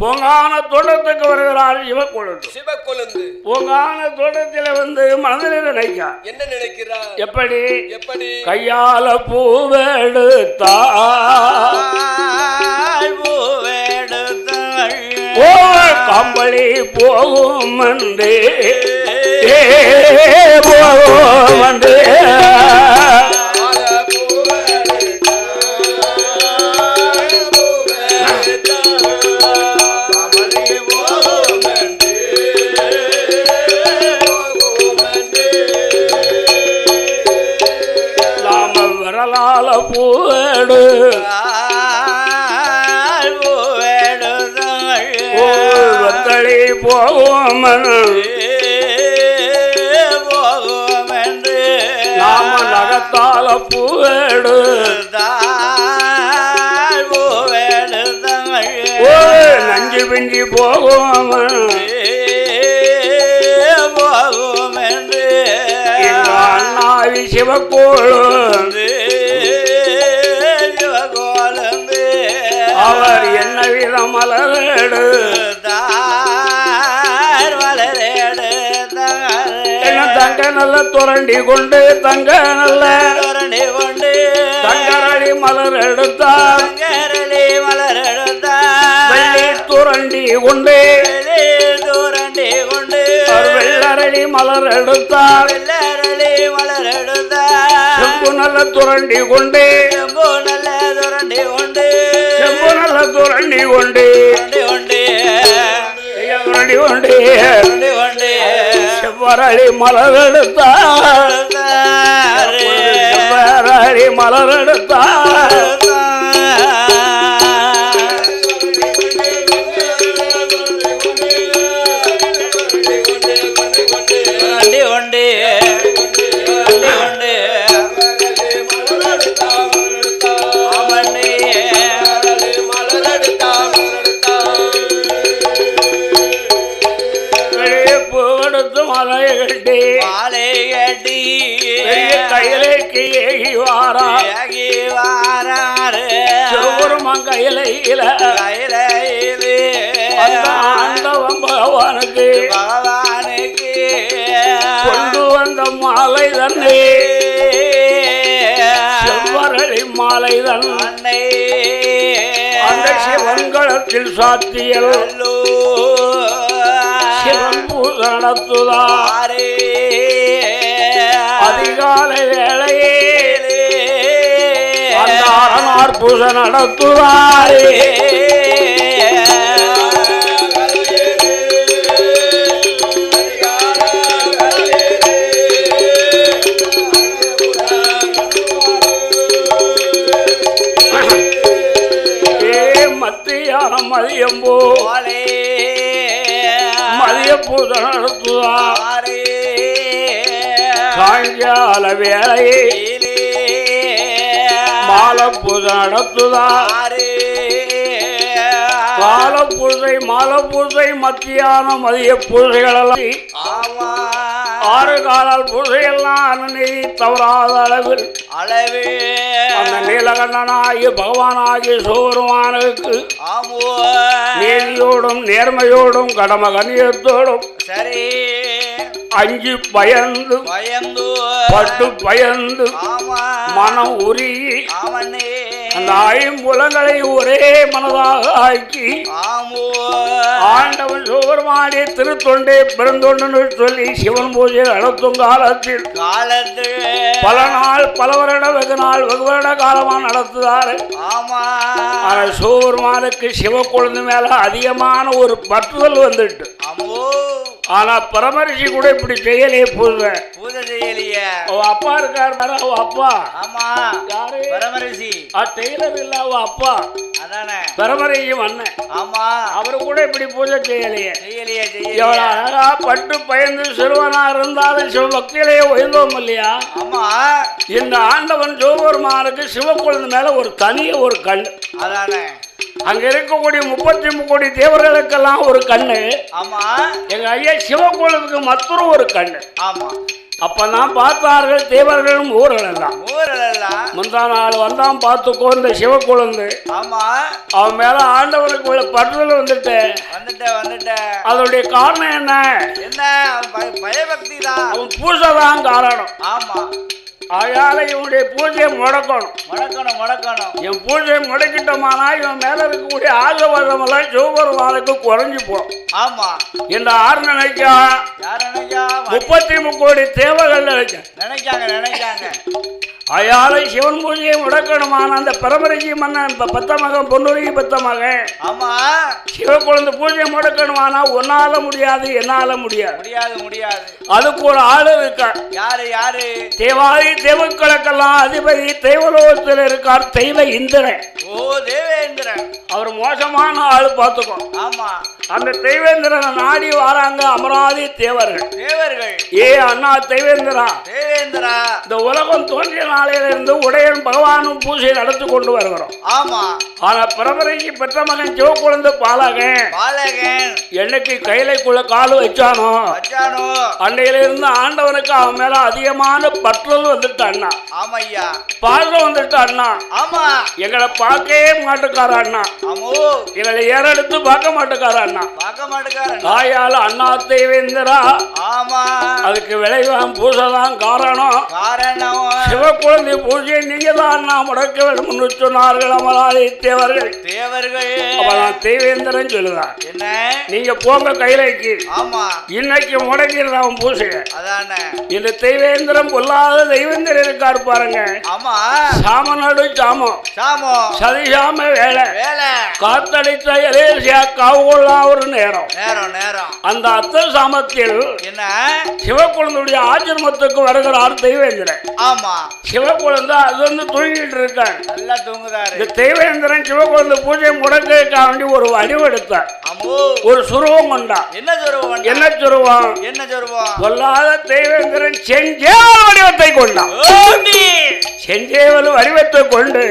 பூங்கான தோட்டத்துக்கு வருகிறார் சிவக்குழந்து. பூங்கான தோட்டத்தில் வந்து மனதில் நினைக்கிறார். என்ன நினைக்கிறார்? எப்படி கையால பூவெடுத்தாள் கம்பளி போகும் என்று போகும் என்று பூவேடு வத்தளி போகும் என்று நாம நகத்தால பூவேடு நஞ்சு பிஞ்சி போகும் என்று அண்ணாவி சிவக்கோளு அவர் என்ன விதம் மலரேடு தங்க நல்ல துரண்டி கொண்டு தங்க நல்ல தங்கரளி மலர் எடுத்தார். வெள்ளி துரண்டி கொண்டு வெள்ளரளி மலர் எடுத்தார். செம்பு நல்ல துரண்டி கொண்டு செம்பு நல்ல துரண்டி கொண்டு செவ்வரளி மலர் எடுத்தார். செவ்வரளி மலர் எடுத்தார். கையிலேக்கு ஏகி வாராரு செவ்வருமன் கையில ஆண்டவன் பகவானுக்கு கொண்டு வந்த மாலை தன்னை செவ்வரளி மாலை தன்னை அந்த சிவன்களத்தில் சாத்தியல் சிவன் பூஜை நடத்துதாரே. அதிகாலை வேளையே அந்த அரணார் பூஜை நடத்துவாரே. மத்தியான மதியம் போலே மதிய பூஜை நடத்துவார் சாயங்கால வேளையே மாலை பூஜை நடத்துவார் கால பூஜை மாலை பூஜை மத்தியான மதிய பூஜைகளெல்லாம் 6 காலால் பூஜையெல்லாம் அன்னநீதி தவறாத அளவில் அந்த நீலகண்டனாகி பகவானாகி சிவபெருமானுக்கு நீதியோடும் நேர்மையோடும் கடம கண்ணியத்தோடும் சரி அஞ்சு பயந்து பட்டு பயந்து மனம் உருகி அந்த 5 புலங்களை ஒரே மனதாக ஆக்கி ஆண்டவன் சிவபெருமானே திருத்தொண்டே பெருந்தொண்டு சொல்லி சிவன் பூஜை நடத்தும் காலத்தில் பல நாள் பல வருட வெகு நாள் வெகு வருட காலமா நடத்துதாரு. ஆனால் சிவபெருமானுக்கு சிவ குழந்தை மேல அதிகமான ஒரு பற்றுதல் வந்துட்டு. ஆனா பரமரிஷி கூட இப்படி செய்யலையே பூஜை செய்யலையே. அவ அப்பா இருக்காரு பாரு, அவ அப்பா. ஆமா யாரு? பரமரிஷி. டெய்லர் இல்ல, அவ அப்பா அதானே பரமரிஷி அண்ணன். ஆமா அவரு கூட இப்படி பூஜை செய்யலையே செய்யலையே எவ்வளவு அழகா பட்டு பயந்து சிறுவனா இருந்தாலும் சிவபக்தியிலேயே உயர்ந்தோம் இல்லையா? ஆமா இந்த ஆண்டவன் சிவபெருமானுக்கு சிவக்குழந்தை மேல ஒரு தனிய ஒரு கண். அதானே அங்க இருக்கக்கூடிய 33 கோடி தேவர்களுக்கெல்லாம் ஒரு கண்ணு. ஆமா எங்க ஐயா சிவக்குழந்தைக்கு மற்றொரு ஒரு கண்ணு. ஆமா அப்பதான் பார்த்தார்கள் தேவர்களும் ஊரெல்லாம் முந்தா நாள் வந்தான் பார்த்துக்கோ இந்த சிவக்குழந்தை. ஆமா அவன் மேல ஆண்டவனுக்கு உள்ள பற்றுதல் வந்துட்டு அதோடைய காரணம் என்ன? என்ன பயபக்தி தான், அவன் பூஜை தான் காரணம். ஆமா அதனால இவனுடைய பூஜையை முடக்கணும். என் பூஜையை முடக்கிட்டோமானா இவன் மேல இருக்கக்கூடிய ஆசீர்வாதம் எல்லாம் சிவபெருமானுக்கு குறைஞ்சு போ. ஆமா இந்த ஆறு நினைக்கா 33 கோடி தேவர்கள் நினைக்காங்க. அதனால சிவன் பூஜையை முடக்கணுமான அந்த பரமரிஷி மன்னன் பத்த மகன் பொன்னுரிக்கு பத்த மகன். ஆமா சிவக்குழந்தை பூஜையை முடக்கணுமானா உன்னால முடியாது, என்னால முடியாது. அதுக்கு ஒரு ஆளு இருக்கா. யாரு? தேவாதி தேவக்களுக்கெல்லாம் அதிபதி தெய்வலோகத்தில் இருக்கார் தெய்வ இந்திரன். ஓ தேவேந்திரன். அவர் மோசமான ஆளு பார்த்துக்கோ. ஆமா அந்த தெய்வேந்திரனை நாடி வராங்க அமராதி தேவர்கள். ஏ அண்ணா தெய்வேந்திரா இந்த உலகம் தோன்றிய நாளையிலிருந்து உடையன் பகவானும் பூஜை நடத்தி கொண்டு வருகிறோம். ஆமா ஆனா பரம்பரைக்கு பெற்ற மகன் சிவக்குழந்தை பாலகன் என்னைக்கு கையிலைக்குள்ள காலு வச்சானோ அன்னையிலிருந்து ஆண்டவனுக்கு அவன் மேல அதிகமான பற்றுதல் வந்துட்டு அண்ணா. ஆமா ஐயா பாதம் வந்துட்டு அண்ணா. ஆமா எங்களை பார்க்கவே மாட்டுக்கார அண்ணா, எங்களை ஏறெடுத்து பார்க்க மாட்டுக்கார அண்ணா. தாயால அண்ணா தேவேந்திரா. ஆமா அதுக்கு விளைவான் பூஜை தான் காரணம். சிவக்குழந்தை பூஜையை நீங்க தான் அண்ணா முடக்க வேண்டும் சொன்னார்கள் அமராதி தேவர்கள். அவன் தேவேந்திரன் சொல்லுதான். என்ன நீங்க போங்க கைலைக்கு. ஆமா இன்னைக்கு முடக்கிறது அவன் பூஜையை. இந்த தேவேந்திரம் பொல்லாத தெய்வேந்திரன் இருக்காரு பாருங்க. ஆமா சாமநாடு சாமம் சதிசாம வேலை காத்தடித்த எலேசியா காவுகொள்ளா ஒரு நேரம் அந்த அத்த சாமத்தில் என்ன சிவக்குழந்தையுடைய ஆசிரமத்துக்கு வருகிறார் தெய்வேந்திரன். ஆமா சிவக்குழந்தை அது வந்து தூங்கிட்டு இருக்கார், நல்லா தூங்குறாரு. இந்த தெய்வேந்திரன் சிவக்குழந்தை பூஜை முடக்க வேண்டி ஒரு வடிவெடுத்தார், ஒரு சுருவம் கொண்டான். என்ன சுருவம் சொல்லாத தெய்வேந்திரன் செஞ்சேவல் வடிவத்தை கொண்டான். செஞ்சேவல் வடிவத்தை கொண்டு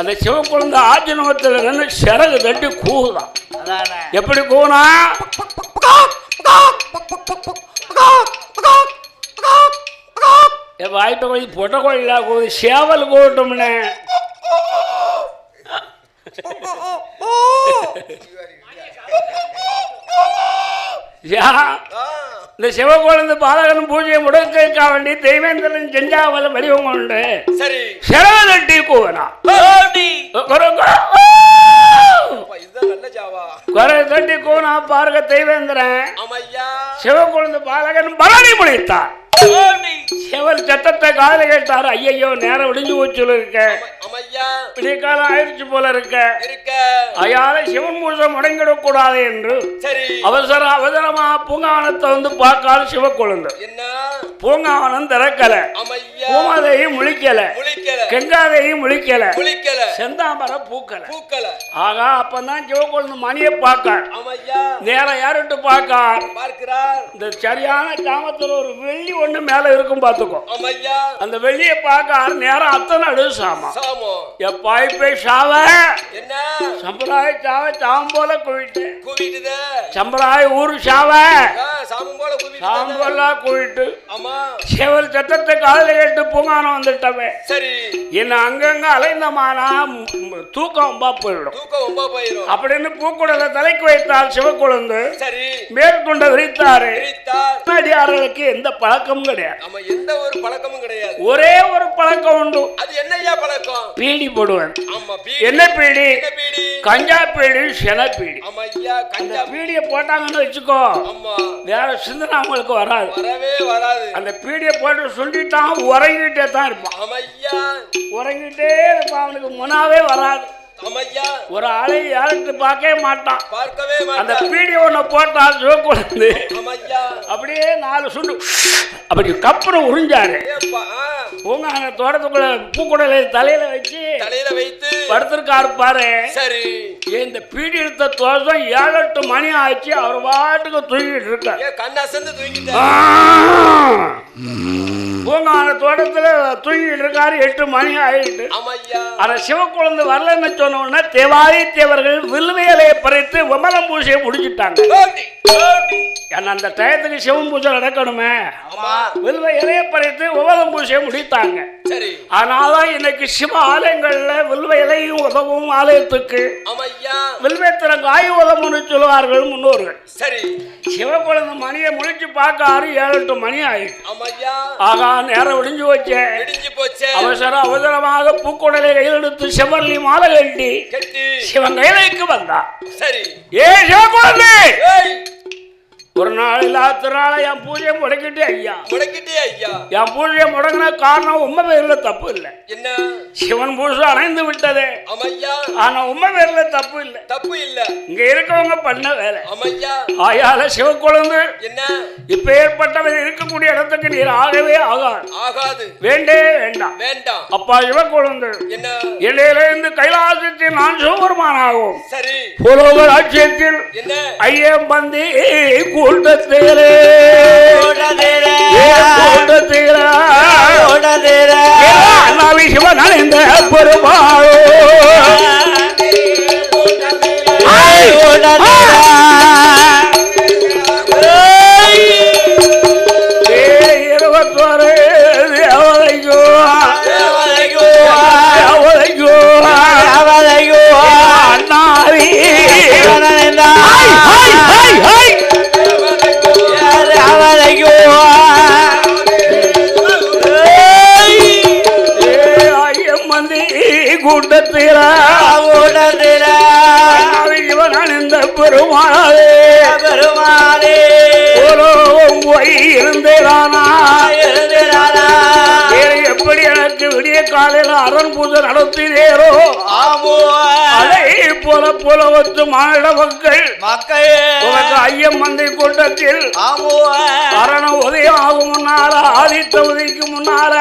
அந்த சிவக்குழந்தை ஆசிரமத்தில் நின்று சிறகு தட்டி கூவுதான். எப்படி கூனா வாய்ப்பை கொஞ்சம் பொட்ட கோயிலா கூது சேவல் கூட்டம்னு இந்த சிவகுழந்தை பாலகன் பூஜையை முடக்க வேண்டி தெய்வேந்திரன் செஞ்சாவல வடிவம் கொண்டு சிறவை தட்டி கூவனா தட்டி கூவனா பாருங்க தெய்வேந்திரன் சிவகுழந்தை பாலகன் பரணி முடித்தார். சேவல் சத்தத்தை காதல கேட்டாரு. ஐயோ நேரம் விடிஞ்சு போச்சு இருக்க, விடிய காலம் ஆயிடுச்சு போல இருக்க, அயால சிவன் பூசம் முடங்கிடக் கூடாது என்று அவசரமா பூங்காவனத்தை வந்து பார்க்காத சிவக்குழந்தை. பூங்காவனம் திறக்கல, பூமாதையும் முழிக்கல, கெங்காதையும் முழிக்கல, செந்தாமர பூக்கல. ஆகா அப்பதான் சிவக்குழந்தை மணியை பார்க்க நேரம் யாருட்டு பார்க்கிறார். இந்த சரியான கிராமத்துல ஒரு வெள்ளி ஒண்ணு மேல இருக்கும் பாத்துக்கோ. அந்த வெள்ளியை பார்க்க நேரம் அத்தனை அடு சாமா எப்பாய் போய் சாவ சம்பிராய சாவ சாம் போல குவிட்டு சம்பிராய ஊரு சாவ சாம் போல குவிட்டு சேவல் சத்தத்தை காதல கேட்டு பூங்கானம் வந்துட்டவே. என்ன அங்கங்க அலைந்தமானா தூக்கம் ஒம்பா போயிடும் அப்படின்னு பூக்குடலை தலைக்கு வைத்தால் சிவக்குழந்து மேற்கொண்ட விரித்தாரு. அடியார்களுக்கு எந்த பழக்கமும் கிடையாது, ஒரே ஒரு பழக்கம் உண்டு. பீடி போடுவேன். என்ன பீடி? கஞ்சா பீடி, சென பீடி. பீடியை போட்டாங்கன்னு வச்சுக்கோ வேற சிந்தனை அவங்களுக்கு வராது. அந்த பீடியை போட்டு சொல்லிட்டான் உறங்கிட்டே தான் இருப்பான். உறங்கிட்டே இருப்பான், அவனுக்கு முனாவே வராது. ஒரு ஆளை யாருக்கு பார்க்கவே மாட்டான். அந்த பீடியை ஒண்ணு போட்டா சிவக்குழந்து அப்படியே 4 சுண்டு அப்படி கப்புற உறிஞ்சாரு. பூங்கான தோட்டத்துக்குள்ள பூக்குடலை தலையில வைத்து படுத்திருக்காரு பாரு. இந்த பீடி எடுத்த தோசம் 7-8 மணி ஆச்சு. அவர் பாட்டுக்கு தூங்கிட்டு இருக்காரு. பூங்கான தோட்டத்துல தூங்கிட்டு இருக்காரு. 8 மணி ஆயிட்டு. ஆனா சிவக்குழந்து வரலன்னு சொன்ன உடனே தேவாரி தேவர்கள் வில்வேலையை பறித்து விமலம் பூஜையை முடிச்சுட்டாங்க. அந்த டயத்துக்கு சிவன் பூஜை நடக்கணுமே, வில்வ இலையை பறித்து விமலம் பூஜையை முடித்தாங்க. ஆனாதான் இன்னைக்கு சிவ ஆலயங்கள்ல வில்வ இலையும் உதவும் ஆலயத்துக்கு வில்வேத்திரம் காய் உதவுன்னு சொல்லுவார்கள் முன்னோர்கள். சிவக்குழந்தை மணியை முடிச்சு பார்க்க 6-7-8 மணி ஆயிடுச்சு. ஆகா நேரம் விடிஞ்சு போச்சு. அவசரமாக பூக்குடலை கையில் எடுத்து செவ்வரளி மாலை கட்டி சிவன் கையிலைக்கு வந்தா. ஏ சிவக்குழந்தை, ஒரு நாள் இல்லாத என் பூஜையை முடக்கிட்டே ஐயா. என் பூஜையை முடங்கின காரணம் உண்மை பேர்ல தப்பு இல்லை. என்ன? சிவன் பூஜை அணைந்து விட்டதே. ஆனா உண்மை பேர்ல தப்பு இல்ல. இங்க இருக்கவங்க பண்ண வேலை. ஆயால சிவக்குழந்து இப்ப ஏற்பட்டவன் இருக்கக்கூடிய இடத்துக்கு நீர் ஆகவே ஆகாது. வேண்டாம். அப்பா சிவக்குழந்து இடையிலிருந்து கைலாசத்தில் நான் சிவபெருமானாகும் புலவர் ஆட்சியத்தில் ஐயம் பந்தி கூட்டத்தேரே சிவன் அடைந்த பெருமாள் கூட்டத்தில இவன் அணிந்த பெருமாளே இருந்தேரானா எப்படி எனக்கு விடிய காலையில அரண் பூஜை நடத்தினேரோ அதை போல வச்சு மாநில மக்கள் உனக்கு ஐயம் மந்தை கூட்டத்தில் அரண உதயம் ஆகும் முன்னால ஆதித்த உதவிக்கு முன்னால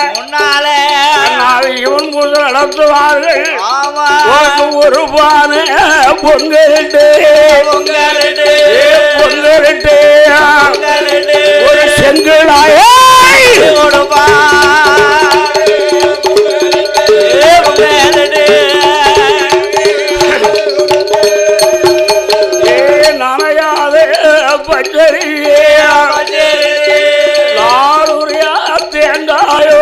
இவன் பூஜை நடத்துவார்கள். ஒரு பானை பொங்கலிட்டு ஒரு செங்கலாய நனையாதே பச்சரியே நாளூரியா தேங்காயோ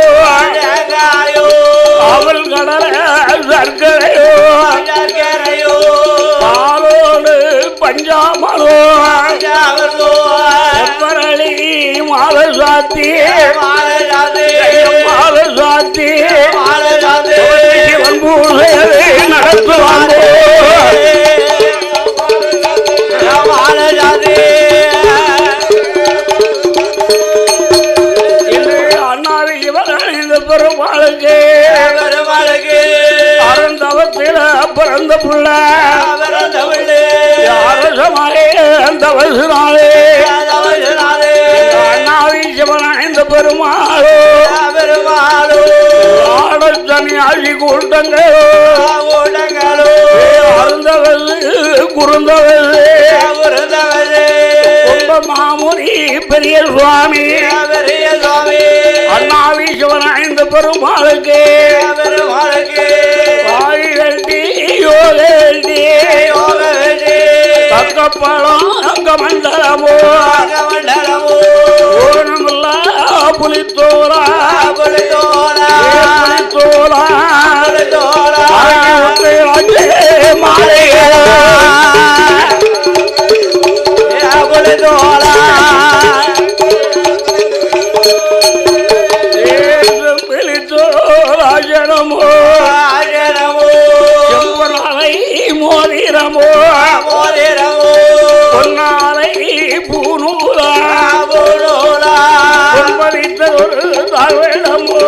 அவள் கடல சர்க்கரையோ பாலோடு பஞ்சாமலோ செப்பரளி மாலை சாத்தி சிவன் பூஜையை நடத்துவாங்க. அண்ணாவி அரசமாலே அந்த வசுனாலே அண்ணாவீசவனாய்ந்த பெருமாளோ ஆடத்தனி ஆசி கூட்டங்களோ அருந்தவது குறுந்தவது மாமுனி பெரிய சுவாமி அண்ணாவீசவனாய்ந்த பெருமாளுக்கு தக்கப்பழம் அங்கமண்டலமோ ஓணமில்லா புலித்தோலா புலித்தோலா மாலைகளா ஜனமோ செம்பனாலை மோதிரமோ பொன்னாலை பூநூலா பொன்பதித்த ஒரு தாழ்வேடமோ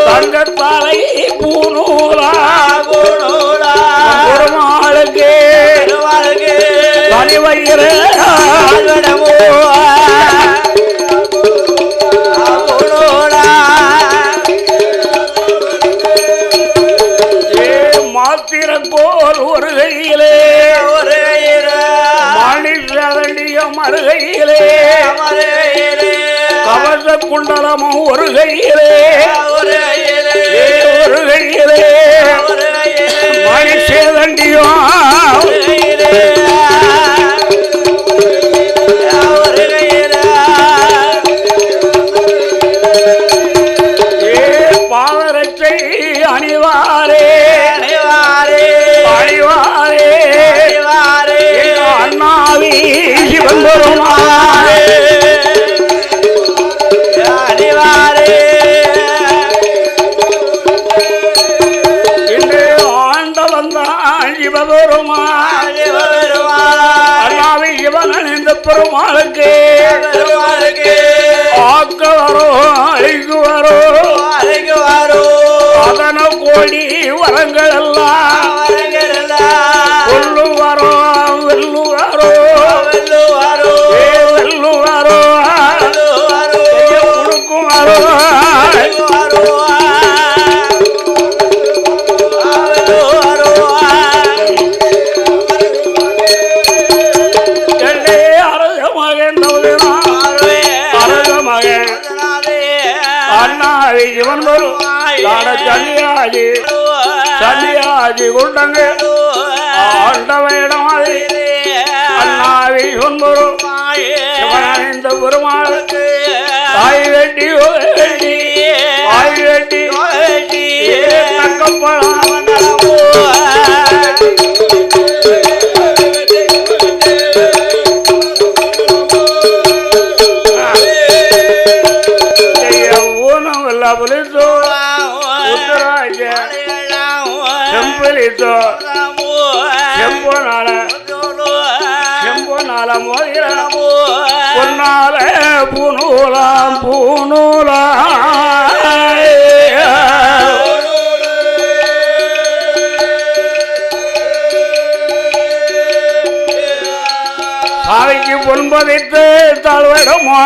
தங்கத்தாலை பூநூலா பெருமாளுக்கு தனிவயிற மாத்திரக்கோல் ஒரு கையிலே மணிஷரண்டிய மறுகையிலே கவச குண்டலமும் ஒரு கையிலே ஒரு கையிலே மணிஷேதண்டியும் பாதரட்சை அணிவாரே அண்ணாவி சிவன் பெருமாளே இன்று ஆண்டவன் தான் சிவபெருமாள் அண்ணாவி சிவன் அணிந்த பெருமாளுக்கு ஆக்க வரோ அழிக்கு வரோ அதன கோடி வரங்கள் எல்லாம் கொல்லுவாரோ வெல்லுவாரோ வெல்லுவாரோ கொடுக்குவாரோ அண்ணாவி சிவன் சன்னியாஜி சன்னியாஜி கொண்டங்க ஆண்டவையிடம் அண்ணாவி சொன்பொரு சிவனந்த பெருமாள் தாய் வெட்டி தாய் வெட்டி தக்கப்பழம் செம்பலித்தோ செம்பொனால மோதிர பொன்னால பூநூலாம் பூநூலா சாலைக்கு பொன்பதித்து தாழ்விடமா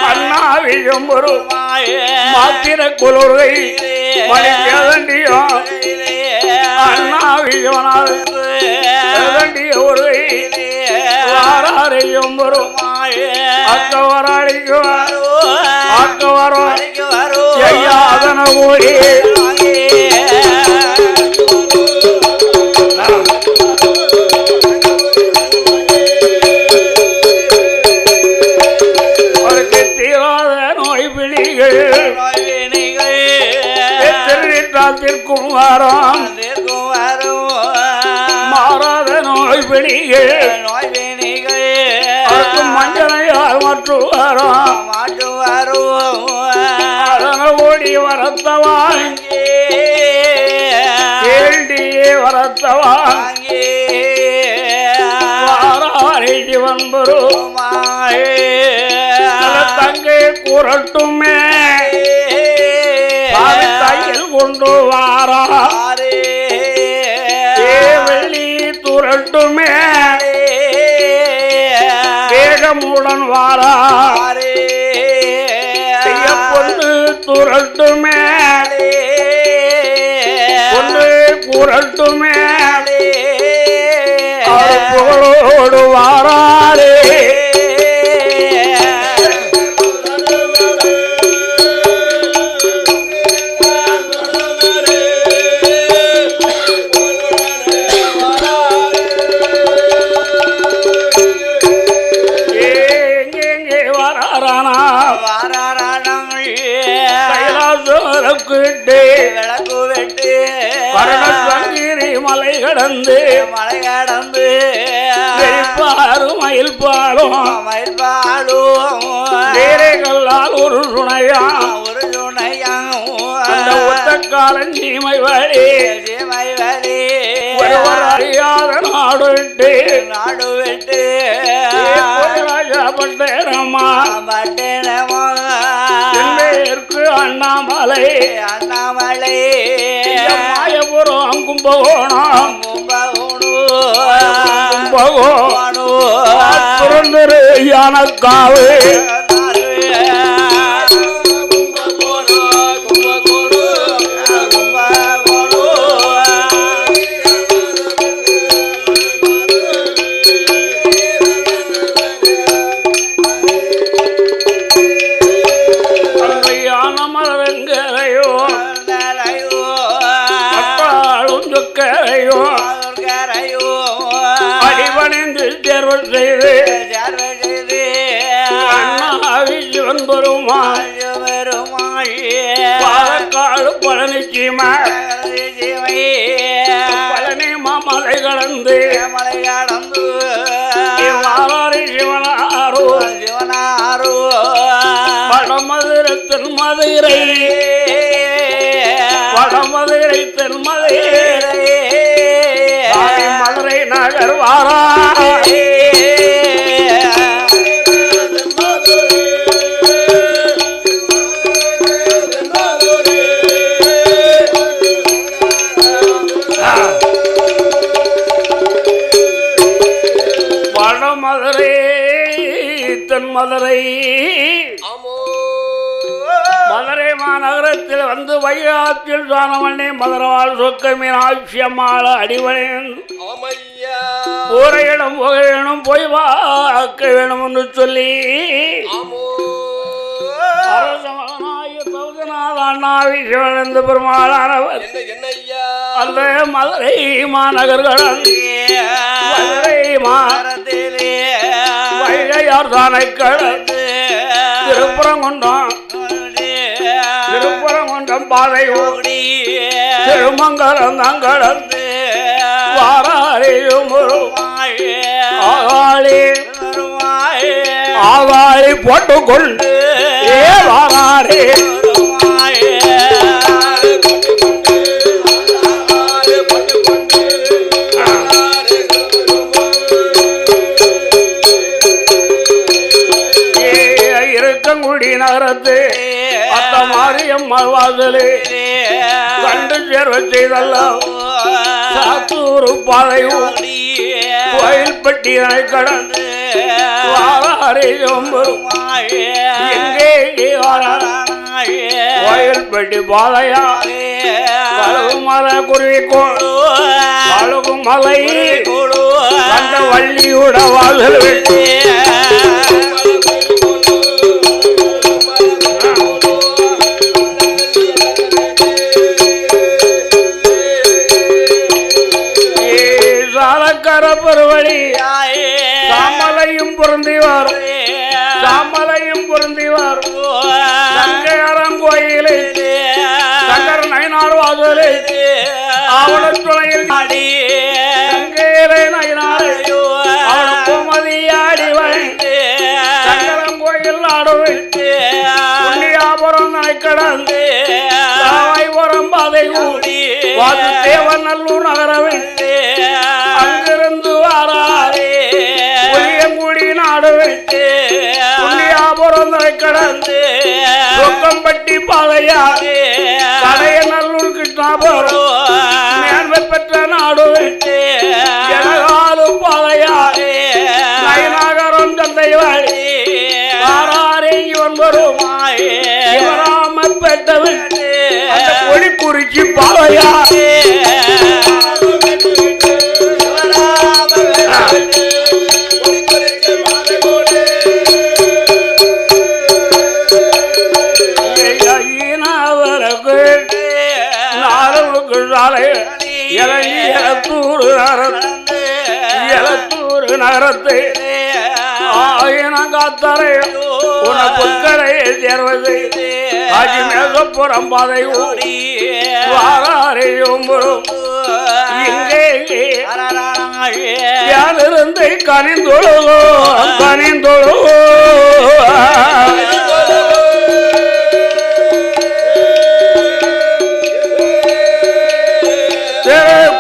அண்ணாவியம்பொரு மாத்திர குலோரை மணிக்கண்டியும் அண்ணாவியவனால் ஒரு வாரையம்பொரு அக்கவராளிக்குவார் அக்கவரம் செய்யாதன ஓடி திருக்கும் வாரம் மாறாத நோய் பிணிகள் மஞ்சளையால் மாற்று வரும் அதன ஓடி வரத்தவாங்கி கேள்டியே வரத்தவாங்கி வாராரி சிவன் பெருமாள் தங்கை கூறட்டுமே தையில் கொண்டு வாரே வெள்ளி துரட்டுமே வேகமுடன் வாரே பொண்ணு துரட்டுமே பொண்ணு கூறட்டுமே புகழோடு வாரே விளக்கு வெட்டு பரணகிரி மலை கடந்து பாரு மயில் பாடும் வேரைகளால் ஒரு சுனையாம் அந்த ஒத்த காலம் சீமை வழி ஒருவர் அறியாத நாடு விட்டு ராஜா பட்டேரம்மா தென்மேற்கு அண்ணாமலை மாயபுரம் கும்பகோணம் சுரந்தரு யானக்காவு அடிபணிந்து தேர்வு செய்து சிவன் பெருமாள் பாலக்காடு பழனிச்சிமா பழனி மாமலை கடந்து வாராரி சிவனாரோ வடமதுரை தென்மதுரை மதுரை நகர் வாரா வடமதுரை தென்மதுரை மதுரை மாநகரத்தில் வந்து வைகாத்தில் சாணமண்ணே மதுரவாள் சொக்க மீனாட்சியம்மாள் அடிவனேன் ஊரையிடம் புகையிடம் போய் வாக்க வேணும் என்று சொல்லி அண்ணாவி சிவனந்த பெருமாளானவர் அந்த மதுரை மாநகர்கள் மதுரை மாநகரத்திலே வைகையார் தானை கடந்து திருப்பரங்குன்றம் பாதை ஓடி திருமங்கலம் தங்கடந்து வாராரியும் ஆகாளி போட்டுக்கொண்டு வாராரே இருக்கங்குடி நகரத்து அத்த மாரியம்மாள் வாசலே கண்டு சேர்வை செய்தல்ல சாத்தூர் பாதை கோயில்பட்டி கடந்து கோயில்பட்டி பாதையா கழுகு மலை குருவிக்கோள் கழுகு மலை அந்த வள்ளியோட வாசல் வெட்டி பருவழி சாமலையும் பொருந்திவார் சங்கரம் கோயிலே சங்கர நயனார் வாசலே ஆவணத்துறையில் நயனார் கோமதியாடி சங்கரம் கடந்து தாய்புரம் பாதை கூடி வாது தேவநல்லூர் நகர விட்டு அங்கிருந்து வாராரே புளியங்குடி நாடு விட்டு புண்ணியாபுரம் கடந்து சொக்கம்பட்டி பாதையாரே கடையநல்லூர் கிருஷ்ணாபுரம் மேன்மை பெற்ற நாடு விட்டு ஜனகாலு பாதையாரே நயனாகரம் சந்தைவாடி வாராரே இவன் வருமாயே சிவராம பெற்ற விட்டு ஒளி குறிச்சி பாதையாரே எலத்தூர் நகரத்தை ஆயினங்காத்தரை பொற்களை சேர்வது மேகப்புறம் பாதை ஓடி வாராரையும் இங்கே யானிருந்து கனிந்தொழுவோ கனிந்தொழுவோ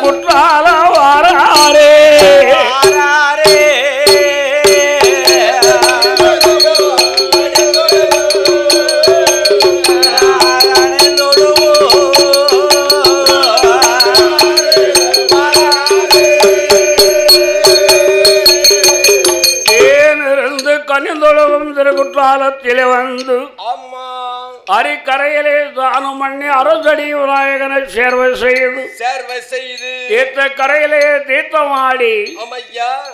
குற்றால வாராரே தேனிருந்து கனிந்தொழுவும் திருக்குற்றாலத்திலே வந்து அரிக்கரையிலே தானம் பண்ணி அரசடி விநாயகனை சேர்வை செய்து தீர்த்த கரையிலே தீர்த்தமாடி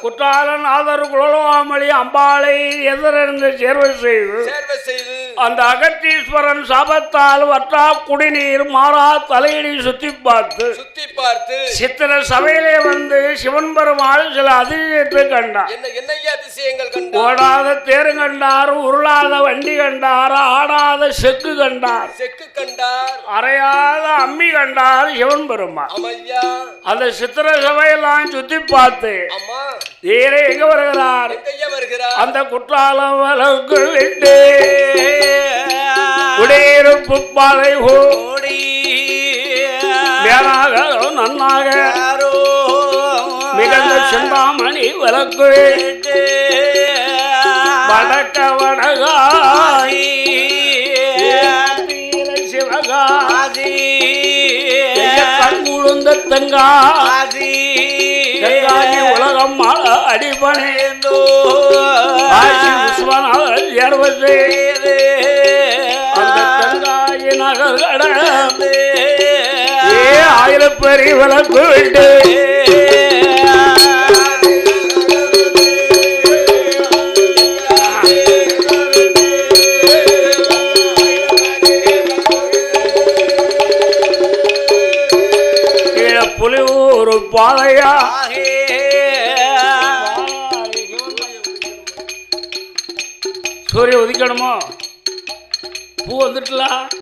குற்றாலன் ஆதர் குலவாமலி அம்பாளை எதிரிருந்து சேர்வை செய்து அந்த அகத்தீஸ்வரன் சாபத்தால் வற்றா குடிநீர் மாறா தலையடி சுத்தி பார்த்து சித்திர சபையிலே வந்து சிவன் பெருமாள் சில அதிசயத்தை கண்டார். ஓடாத தேரு கண்டார், உருளாத வண்டி கண்டார், ஆடாத செக்கு கண்டார், அறையாத அம்மி கண்டார் சிவன் பெருமாள். அந்த சித்திர சபையெல்லாம் சுத்தி பார்த்து ஏறே எங்க வருகிறார்? அந்த குற்றாலம் வழக்கு விட்டு குடியிருப்பு பாதை ஓடி நன்னாக மிகுந்த சிந்தாமணி விளக்கு விட்டு வடக்க வடகாய் சிவகாசி கண்குழுந்த தங்காசி உலகம் அடிபணிந்தோ விஸ்வநாதன் ஏர்வது அந்த தங்காயி நகர் கடந்து ஆயிரப்பெரிய விளக்கு விட்டு புலி ஒரு பாதையா சூரிய உதிக்கணுமோ பூ வந்துட்டுலாம்